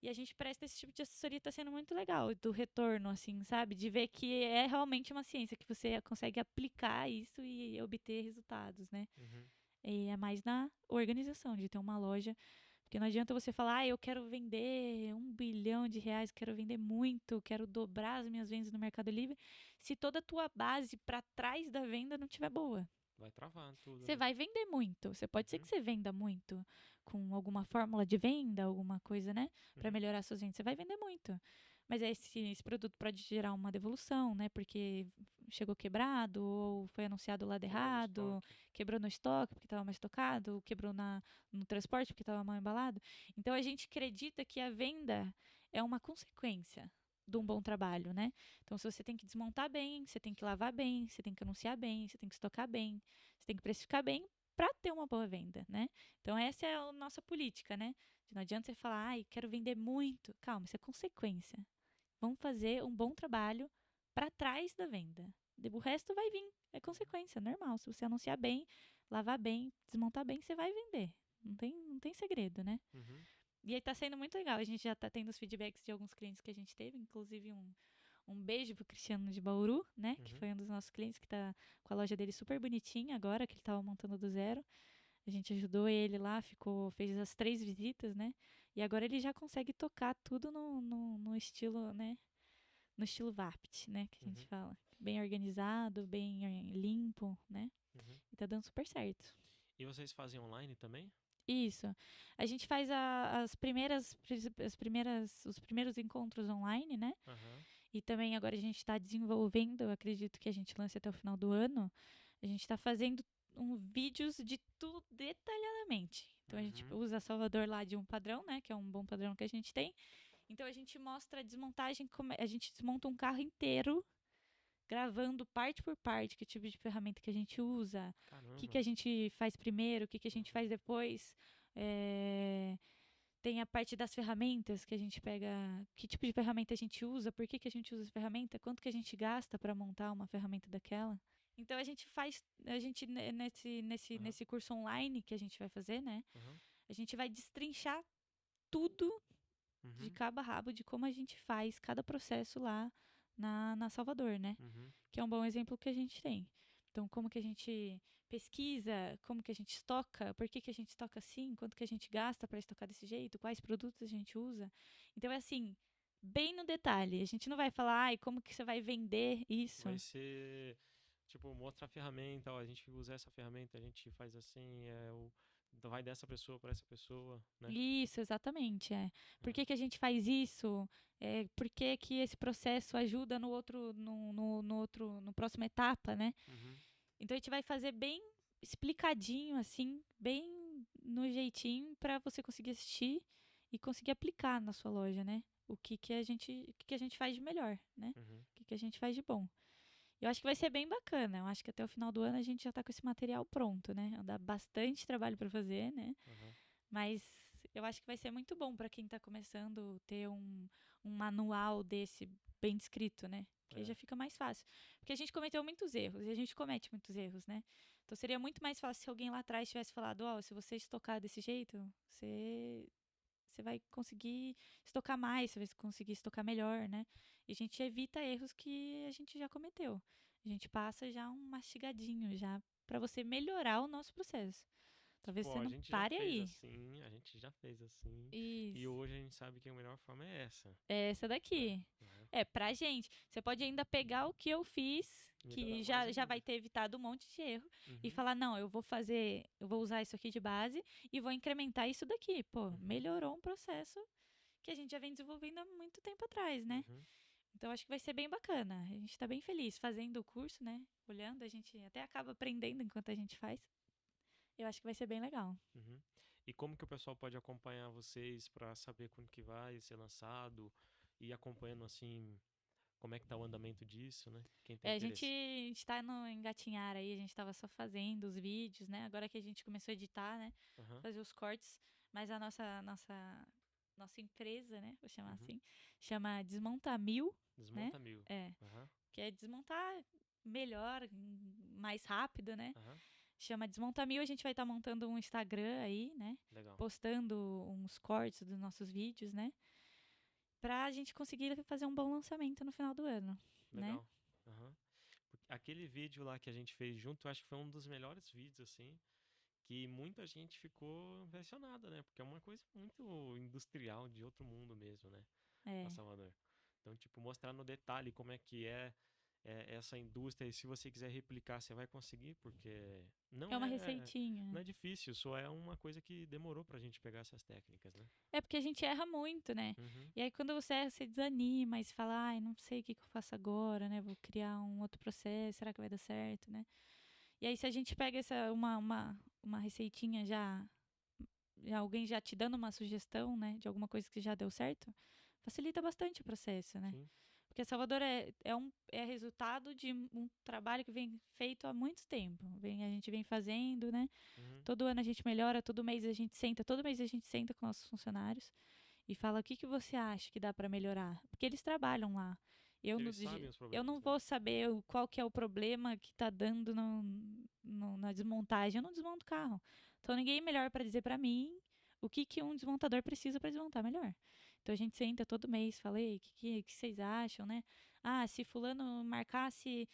E a gente presta esse tipo de assessoria, tá sendo muito legal, do retorno, assim, sabe? De ver que é realmente uma ciência, que você consegue aplicar isso e obter resultados, né? E é mais na organização, de ter uma loja. Porque não adianta você falar, eu quero vender 1 bilhão de reais, quero vender muito, quero dobrar as minhas vendas no Mercado Livre, se toda a tua base para trás da venda não estiver boa. Vai travar tudo. Você vai vender muito. Você pode ser que você venda muito com alguma fórmula de venda, alguma coisa, né? Para melhorar suas vendas. Você vai vender muito. Mas aí esse produto pode gerar uma devolução, né? Porque chegou quebrado, ou foi anunciado lado errado, quebrou no estoque porque estava mal estocado, quebrou no transporte porque estava mal embalado. Então a gente acredita que a venda é uma consequência de um bom trabalho, né? Então, se você tem que desmontar bem, você tem que lavar bem, você tem que anunciar bem, você tem que estocar bem, você tem que precificar bem para ter uma boa venda, né? Então, essa é a nossa política, né? Não adianta você falar, quero vender muito. Calma, isso é consequência. Vamos fazer um bom trabalho para trás da venda. O resto vai vir, é consequência, normal. Se você anunciar bem, lavar bem, desmontar bem, você vai vender. Não tem segredo, né? E aí tá sendo muito legal. A gente já tá tendo os feedbacks de alguns clientes que a gente teve, inclusive um beijo pro Cristiano de Bauru, né? Que foi um dos nossos clientes que tá com a loja dele super bonitinha agora, que ele tava montando do zero. A gente ajudou ele lá, fez as 3 visitas, né? E agora ele já consegue tocar tudo no estilo, né? No estilo VAPT, né? Que a gente fala. Bem organizado, bem limpo, né? E tá dando super certo. E vocês fazem online também? Isso. A gente faz os primeiros encontros online, né? E também agora a gente está desenvolvendo, eu acredito que a gente lance até o final do ano, a gente está fazendo vídeos de tudo detalhadamente. Então a gente usa Salvador lá de um padrão, né? Que é um bom padrão que a gente tem. Então a gente mostra a desmontagem, a gente desmonta um carro inteiro, gravando parte por parte, que tipo de ferramenta que a gente usa, o que a gente faz primeiro, o que a gente faz depois. Tem a parte das ferramentas que a gente pega, que tipo de ferramenta a gente usa, por que a gente usa essa ferramenta, quanto que a gente gasta para montar uma ferramenta daquela. Então a gente nesse curso online que a gente vai fazer, né? A gente vai destrinchar tudo de cabo a rabo de como a gente faz cada processo lá na Salvador, né? Que é um bom exemplo que a gente tem. Então, como que a gente pesquisa, como que a gente estoca, por que a gente estoca assim, quanto que a gente gasta para estocar desse jeito, quais produtos a gente usa. Então, é assim, bem no detalhe. A gente não vai falar, como que você vai vender isso. Vai ser, tipo, mostra a ferramenta, a gente usa essa ferramenta, a gente faz assim, vai dessa pessoa para essa pessoa, né? Isso, exatamente, Por que a gente faz isso? Por que esse processo ajuda no próxima etapa, né? Então a gente vai fazer bem explicadinho, assim, bem no jeitinho para você conseguir assistir e conseguir aplicar na sua loja, né? O que a gente faz de melhor, né? O que a gente faz de bom. Eu acho que vai ser bem bacana. Eu acho que até o final do ano a gente já tá com esse material pronto, né? Dá bastante trabalho para fazer, né? Mas eu acho que vai ser muito bom para quem tá começando ter um manual desse bem descrito, né? Que aí já fica mais fácil. Porque a gente cometeu muitos erros, e a gente comete muitos erros, né? Então seria muito mais fácil se alguém lá atrás tivesse falado, se você estocar desse jeito, você você vai conseguir estocar mais, você vai conseguir estocar melhor, né? E a gente evita erros que a gente já cometeu. A gente passa já um mastigadinho já para você melhorar o nosso processo. Talvez Tipo, você ó, a não gente já pare fez aí. assim, a gente já fez assim, e Isso. hoje a gente sabe que a melhor forma é essa, É essa né? daqui. Né? É, pra gente. Você pode ainda pegar o que eu fiz, Melhorar que mais já vai ainda. ter evitado um monte de erro, e Uhum, falar, não, eu vou usar isso aqui de base e vou incrementar isso daqui. Pô, uhum, melhorou um processo que a gente já vem desenvolvendo há muito tempo atrás, né? uhum, Então acho que vai ser bem bacana. A gente tá bem feliz fazendo o curso, né? Olhando, a gente até acaba aprendendo enquanto a gente faz. Eu acho que vai ser bem legal. uhum. E como que o pessoal pode acompanhar vocês para saber quando que vai ser lançado e acompanhando assim como é que tá o andamento disso, né? Quem tem É, interesse. a gente tá no engatinhar aí, a gente tava só fazendo os vídeos, né? Agora que a gente começou a editar, né? Aham, Fazer os cortes, mas a nossa empresa, né? Vou chamar uhum. assim, chama Desmonta Mil, né? Desmonta mil. É, Aham, que é desmontar melhor, mais rápido, né? aham, Chama Desmonta Mil, a gente vai estar montando um Instagram aí, né? legal, Postando uns cortes dos nossos vídeos, né? Pra gente conseguir fazer um bom lançamento no final do ano, né? legal. Aham. Aquele vídeo lá que a gente fez junto, eu acho que foi um dos melhores vídeos, assim, que muita gente ficou impressionada, né? Porque é uma coisa muito industrial, de outro mundo mesmo, né? Lá É. Salvador. Então, tipo, mostrar no detalhe como é que é essa indústria e se você quiser replicar, você vai conseguir, porque É uma receitinha. não é difícil, só é uma coisa que demorou pra gente pegar essas técnicas, né? É porque a gente erra muito, né? Uhum, E aí quando você erra, você desanima e você fala, ai, não sei o que que eu faço agora, né? Vou criar um outro processo, será que vai dar certo, né? E aí se a gente pega uma receitinha já alguém já te dando uma sugestão, né? De alguma coisa que já deu certo, facilita bastante o processo, né? sim. Porque Salvador é resultado de um trabalho que vem feito há muito tempo. A gente vem fazendo, né? Uhum. Todo ano a gente melhora, todo mês a gente senta com nossos funcionários e fala o que que você acha que dá para melhorar, porque eles trabalham lá. Eles sabem os Eu não problemas, né? vou saber qual que é o problema que está dando na desmontagem. Eu não desmonto o carro. Então ninguém é melhor para dizer para mim o que que um desmontador precisa para desmontar melhor. Então a gente senta todo mês, falei, que vocês acham, né? Ah, se fulano marcasse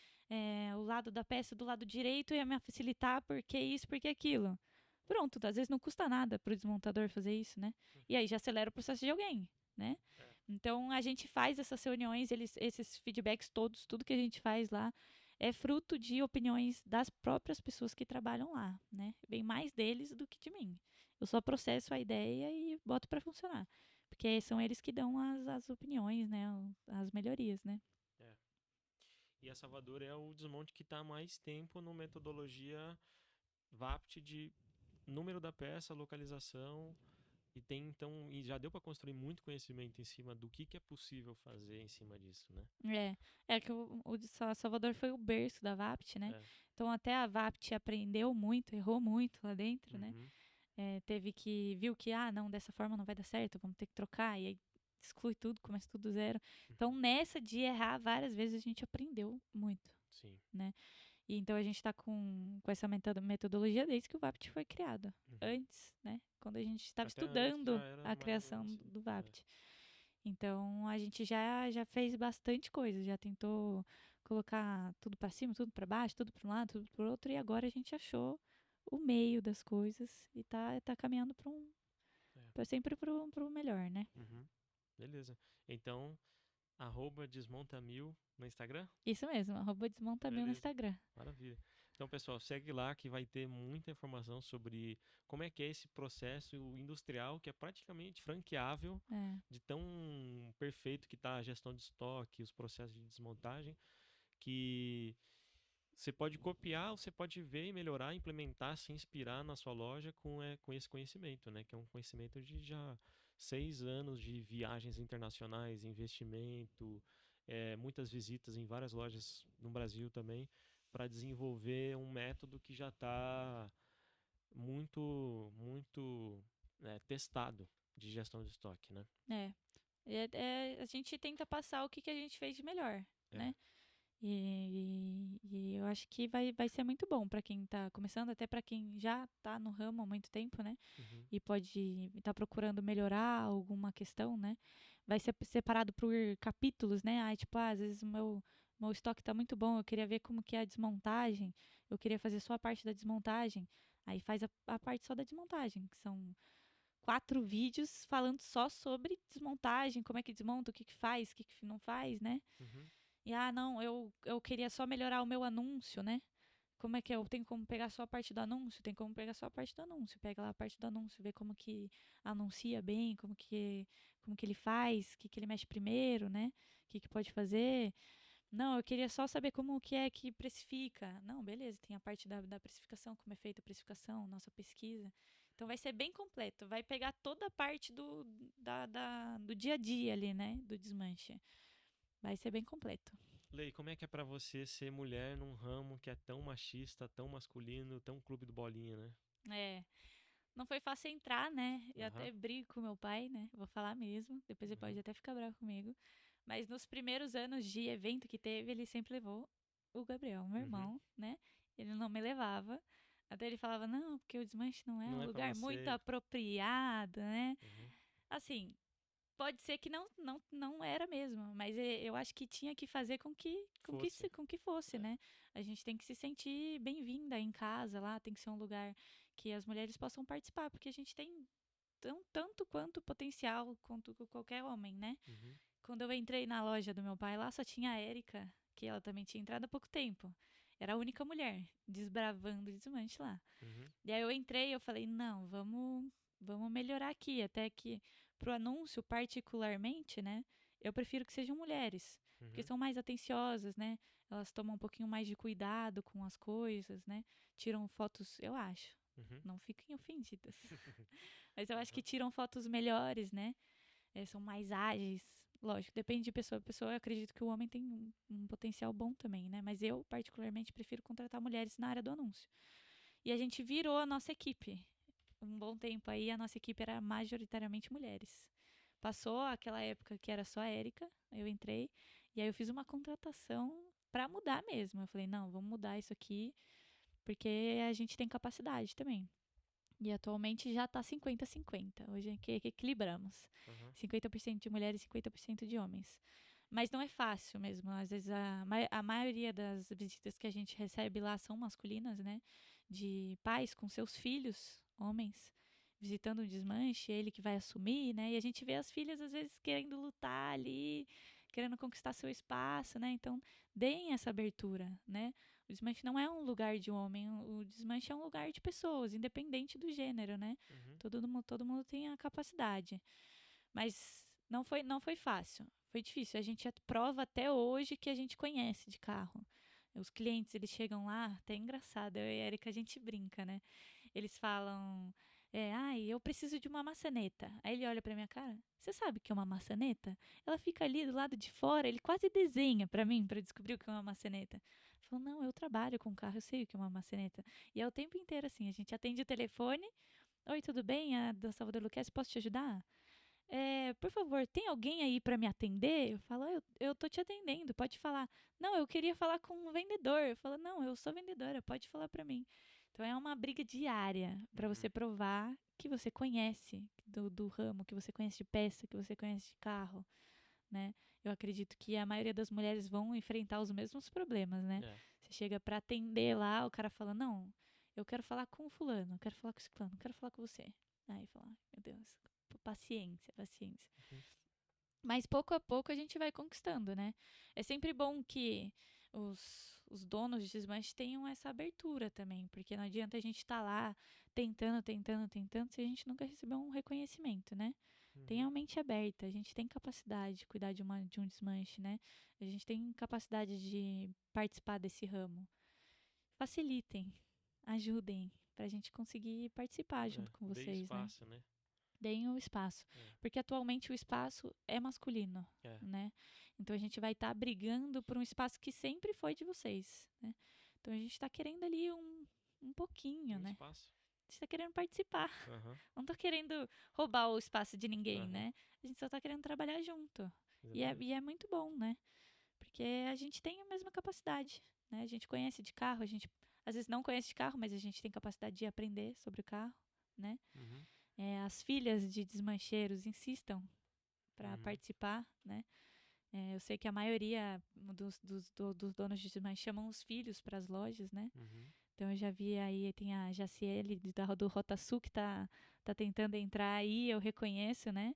o lado da peça do lado direito ia me facilitar porque isso, porque aquilo. Pronto, às vezes não custa nada para o desmontador fazer isso, né? E Uhum. aí já acelera o processo de alguém, né? É. Então a gente faz essas reuniões, esses feedbacks todos, tudo que a gente faz lá é fruto de opiniões das próprias pessoas que trabalham lá, né? Vem mais deles do que de mim. Eu só processo a ideia e boto para funcionar, porque são eles que dão as opiniões, né? As melhorias, né? É. E a Salvador é o desmonte que está há mais tempo no metodologia VAPT de número da peça, localização e tem então e já deu para construir muito conhecimento em cima do que é possível fazer em cima disso, né? É que o de Salvador foi o berço da VAPT, né? É. Então até a VAPT aprendeu muito, errou muito lá dentro, né? Uhum. Viu que, não, dessa forma não vai dar certo, vamos ter que trocar, e aí exclui tudo, começa tudo do zero. Então Uhum. nessa de errar várias vezes a gente aprendeu muito, Sim. né? E então a gente está com essa metodologia desde que o VAPT foi criado. Uhum. Antes, né? Quando a gente estava Até antes já estudando era a mais ou criação menos assim. do É. VAPT. Então a gente já fez bastante coisa, já tentou colocar tudo para cima, tudo para baixo, tudo para um lado, tudo para o outro, e agora a gente achou o meio das coisas e tá caminhando É. sempre pro melhor, né? Uhum. Beleza. Então, @desmonta1000 no Instagram? Isso mesmo, @desmontamil no Beleza. Instagram. Maravilha. Então, pessoal, segue lá que vai ter muita informação sobre como é que é esse processo industrial que é praticamente franqueável É, de tão perfeito que está a gestão de estoque, os processos de desmontagem, que você pode copiar, você pode ver e melhorar, implementar, se inspirar na sua loja com esse conhecimento, né? Que é um conhecimento de já 6 anos de viagens internacionais, investimento, muitas visitas em várias lojas no Brasil também, para desenvolver um método que já está muito testado de gestão de estoque, né? é. A gente tenta passar o que a gente fez de melhor, É. né? E eu acho que vai ser muito bom para quem tá começando, até para quem já tá no ramo há muito tempo, né? Uhum. E pode estar procurando melhorar alguma questão, né? Vai ser separado por capítulos, né? Aí, tipo, às vezes meu estoque tá muito bom, eu queria ver como que é a desmontagem, eu queria fazer só a parte da desmontagem. Aí faz a parte só da desmontagem, que são 4 vídeos falando só sobre desmontagem, como é que desmonta, o que que faz, o que que não faz, né? Uhum. E não, eu queria só melhorar o meu anúncio, né? Como é que eu tenho como pegar só a parte do anúncio? Tem como pegar só a parte do anúncio. Pega lá a parte do anúncio, vê como que anuncia bem, como que ele faz, o que que ele mexe primeiro, né? O que que pode fazer. Não, eu queria só saber como que é que precifica. Não, beleza, tem a parte da precificação, como é feita a precificação, nossa pesquisa. Então vai ser bem completo. Vai pegar toda a parte do dia a dia ali, né? Do desmanche. Vai ser bem completo. Lei, como é que é pra você ser mulher num ramo que é tão machista, tão masculino, tão clube do bolinha, né? É, não foi fácil entrar, né? E Aham. até brigo com meu pai, né? Vou falar mesmo. Depois ele pode Uhum. até ficar bravo comigo. Mas nos primeiros anos de evento que teve, ele sempre levou o Gabriel, meu Uhum. irmão, né? Ele não me levava. Até ele falava, não, porque o desmanche não é Não um é pra lugar muito você. apropriado, né? Uhum. Assim, pode ser que não era mesmo, mas eu acho que tinha que fazer Fosse. com que fosse, É. né? A gente tem que se sentir bem-vinda em casa lá, tem que ser um lugar que as mulheres possam participar, porque a gente tem tanto quanto potencial quanto qualquer homem, né? Uhum. Quando eu entrei na loja do meu pai lá, só tinha a Érica, que ela também tinha entrado há pouco tempo. Era a única mulher desbravando o desmanche lá. Uhum. E aí eu entrei e eu falei, não, vamos melhorar aqui, até que pro anúncio particularmente, né? Eu prefiro que sejam mulheres, porque Uhum. são mais atenciosas, né? Elas tomam um pouquinho mais de cuidado com as coisas, né? Tiram fotos, eu acho. Uhum. Não fiquem ofendidas. Mas eu acho que Aham. tiram fotos melhores, né? São mais ágeis. Lógico, depende de pessoa a pessoa. Eu acredito que o homem tem um potencial bom também, né? Mas eu, particularmente, prefiro contratar mulheres na área do anúncio. E a gente virou a nossa equipe. Um bom tempo aí, a nossa equipe era majoritariamente mulheres. Passou aquela época que era só a Érica, eu entrei, e aí eu fiz uma contratação para mudar mesmo. Eu falei, não, vamos mudar isso aqui, porque a gente tem capacidade também. E atualmente já tá 50-50. Hoje é que equilibramos. Aham. 50% de mulheres e 50% de homens. Mas não é fácil mesmo. Às vezes a maioria das visitas que a gente recebe lá são masculinas, né? De pais com seus filhos, homens, visitando o desmanche, ele que vai assumir, né? E a gente vê as filhas às vezes querendo lutar ali, querendo conquistar seu espaço, né? Então, deem essa abertura, né? O desmanche não é um lugar de homem, o desmanche é um lugar de pessoas, independente do gênero, né? Uhum. Todo mundo tem a capacidade. Mas não foi fácil, foi difícil. A gente prova até hoje que a gente conhece de carro. Os clientes, eles chegam lá, até é engraçado, eu e a Erika, a gente brinca, né? Eles falam, ai, eu preciso de uma maçaneta. Aí ele olha pra minha cara, você sabe o que é uma maçaneta? Ela fica ali do lado de fora, ele quase desenha pra mim, pra descobrir o que é uma maçaneta. Falou, não, eu trabalho com carro, eu sei o que é uma maçaneta. E é o tempo inteiro assim, a gente atende o telefone, oi, tudo bem? A da Salvador Luquez, posso te ajudar? Por favor, tem alguém aí para me atender? Eu falo, eu tô te atendendo, pode falar. Não, eu queria falar com um vendedor. Eu falo, não, eu sou vendedora, pode falar para mim. Então é uma briga diária para Uhum. você provar que você conhece do ramo, que você conhece de peça, que você conhece de carro, né? Eu acredito que a maioria das mulheres vão enfrentar os mesmos problemas, né? É. Você chega para atender lá, o cara fala, não, eu quero falar com o fulano, eu quero falar com o ciclano, eu quero falar com você. Aí fala, meu Deus, paciência, paciência. Uhum. Mas pouco a pouco a gente vai conquistando, né? É sempre bom que os donos de desmanche tenham essa abertura também, porque não adianta a gente estar lá tentando, se a gente nunca recebeu um reconhecimento, né? Tenha Uhum. a mente aberta, a gente tem capacidade de cuidar de um desmanche, né? A gente tem capacidade de participar desse ramo. Facilitem, ajudem, para a gente conseguir participar É. junto com Dei vocês, né? espaço, né? Deem o espaço. É. Porque atualmente o espaço é masculino, É. né? Então a gente vai estar brigando por um espaço que sempre foi de vocês, né? Então a gente está querendo ali um pouquinho, Um né? espaço. A gente está querendo participar. Aham. Não tô querendo roubar o espaço de ninguém, Aham. né? A gente só tá querendo trabalhar junto. E Exatamente. é muito bom, né? Porque a gente tem a mesma capacidade, né? A gente conhece de carro, a gente às vezes não conhece de carro, mas a gente tem capacidade de aprender sobre o carro, né? Uhum. As filhas de desmancheiros insistam para Uhum. participar, né? Eu sei que a maioria dos donos de desmanche chamam os filhos para as lojas, né? Uhum. Então eu já vi aí, tem a Jaciele do Rotasul que tá tentando entrar aí, eu reconheço, né?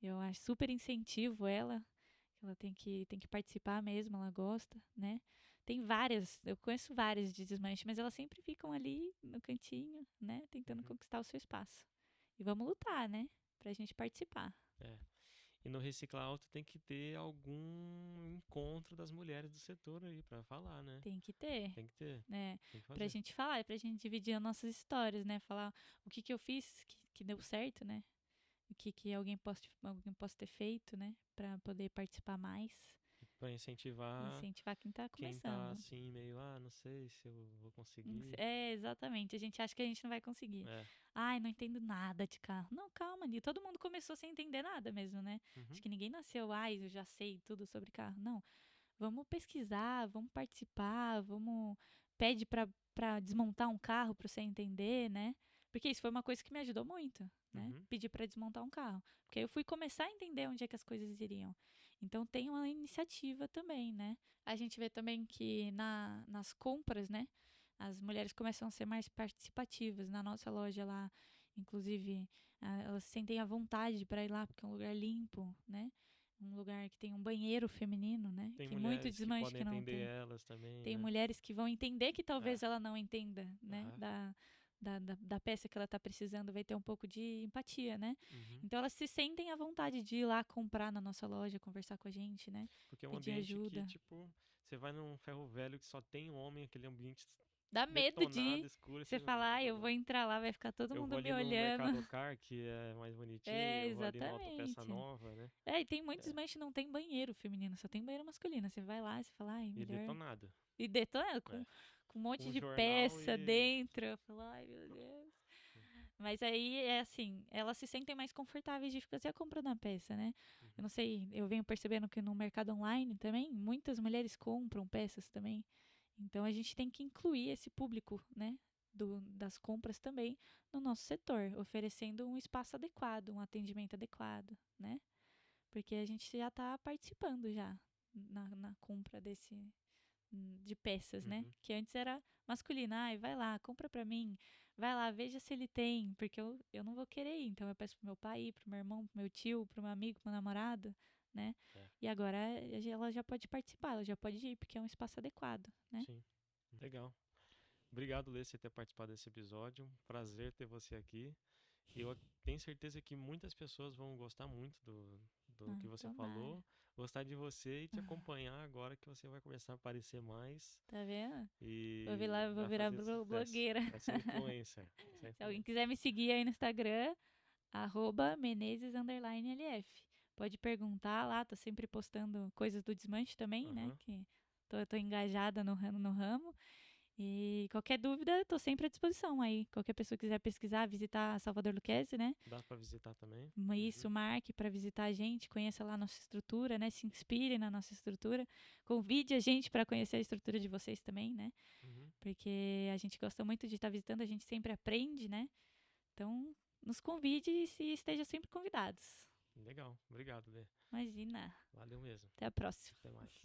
Eu acho super incentivo ela, que ela tem que participar mesmo, ela gosta, né? Tem várias, eu conheço várias de desmanche, mas elas sempre ficam ali no cantinho, né? Tentando Uhum. conquistar o seu espaço. E vamos lutar, né? Pra gente participar. É. E no Recicla Auto tem que ter algum encontro das mulheres do setor aí pra falar, né? Tem que ter, Tem que ter, né? tem que Pra fazer. gente falar, pra gente dividir as nossas histórias, né? Falar o que eu fiz que deu certo, né? O que alguém possa ter feito, né? Pra poder participar mais E pra e incentivar incentivar quem tá quem tá começando. assim, meio, não sei se eu vou conseguir. Exatamente. A gente acha que a gente não vai conseguir. É. Ai, não entendo nada de carro. Não, calma, Ni. Todo mundo começou sem entender nada mesmo, né? Acho Uhum. que ninguém nasceu, eu já sei tudo sobre carro. Não. Vamos pesquisar, vamos participar, vamos. Pede pra desmontar um carro pra você entender, né? Porque isso foi uma coisa que me ajudou muito, né? Uhum. Pedir pra desmontar um carro. Porque aí eu fui começar a entender onde é que as coisas iriam. Então tem uma iniciativa também, né? A gente vê também que nas compras, né? As mulheres começam a ser mais participativas. Na nossa loja lá, inclusive, elas sentem a vontade para ir lá, porque é um lugar limpo, né? Um lugar que tem um banheiro feminino, né? Tem Que muito mulheres que desmanche podem que não atender tem. elas também, Tem né? mulheres que vão entender que É. talvez ela não entenda, né? Aham. Da peça que ela está precisando, vai ter um pouco de empatia, né? Uhum. Então elas se sentem à vontade de ir lá comprar na nossa loja, conversar com a gente, né? Porque é um Pedir ambiente que, ajuda. tipo, você vai num ferro velho que só tem homem, aquele ambiente Dá medo de detonado, ir. escuro, Você você, falar, eu vou entrar lá, vai ficar todo eu mundo vou me ali no olhando. Mercado Car, que é mais bonitinho, eu vou ali no Autopeça Exatamente. Nova, né? E tem muitos É. desmanches que não tem banheiro feminino, só tem banheiro masculino. Você vai lá e você fala, ai, E melhor. detonado. E detonado, É. com um monte Com de jornal peça e. dentro. Eu falo, ai, meu Deus. Mas aí é assim, elas se sentem mais confortáveis de fazer a compra da peça, né? Eu Uhum. não sei, eu venho percebendo que no mercado online também, muitas mulheres compram peças também. Então a gente tem que incluir esse público, né? Das compras também no nosso setor, oferecendo um espaço adequado, um atendimento adequado, né? Porque a gente já está participando já na compra de peças, né? Uhum. Que antes era masculina. Ai, vai lá, compra pra mim. Vai lá, veja se ele tem. Porque eu não vou querer ir. Então eu peço pro meu pai ir, pro meu irmão, pro meu tio, pro meu amigo, pro meu namorado, né? É. E agora ela já pode participar, ela já pode ir, porque é um espaço adequado, né? Sim. Legal. Obrigado, Lê, por ter participado desse episódio. Um prazer ter você aqui. E eu tenho certeza que muitas pessoas vão gostar muito do que você Tomara. falou, gostar de você e te acompanhar agora que você vai começar a aparecer mais Tá vendo? e Vou vai virar fazer sucesso. blogueira. Vai ser influencer. Vai ser Se alguém influencer. quiser me seguir aí no Instagram, @Menezes_LF. Pode perguntar lá, tô sempre postando coisas do desmanche também, né? Aham. Que tô engajada no ramo. E qualquer dúvida, tô sempre à disposição aí. Qualquer pessoa que quiser pesquisar, visitar Salvador Luquezzi, né? Dá pra visitar também. Isso, Uhum. marque para visitar a gente, conheça lá a nossa estrutura, né? Se inspire na nossa estrutura. Convide a gente para conhecer a estrutura de vocês também, né? Uhum. Porque a gente gosta muito de estar visitando, a gente sempre aprende, né? Então, nos convide e esteja sempre convidados. Legal. Obrigado, Lê. Imagina. Valeu mesmo. Até a próxima. Até mais.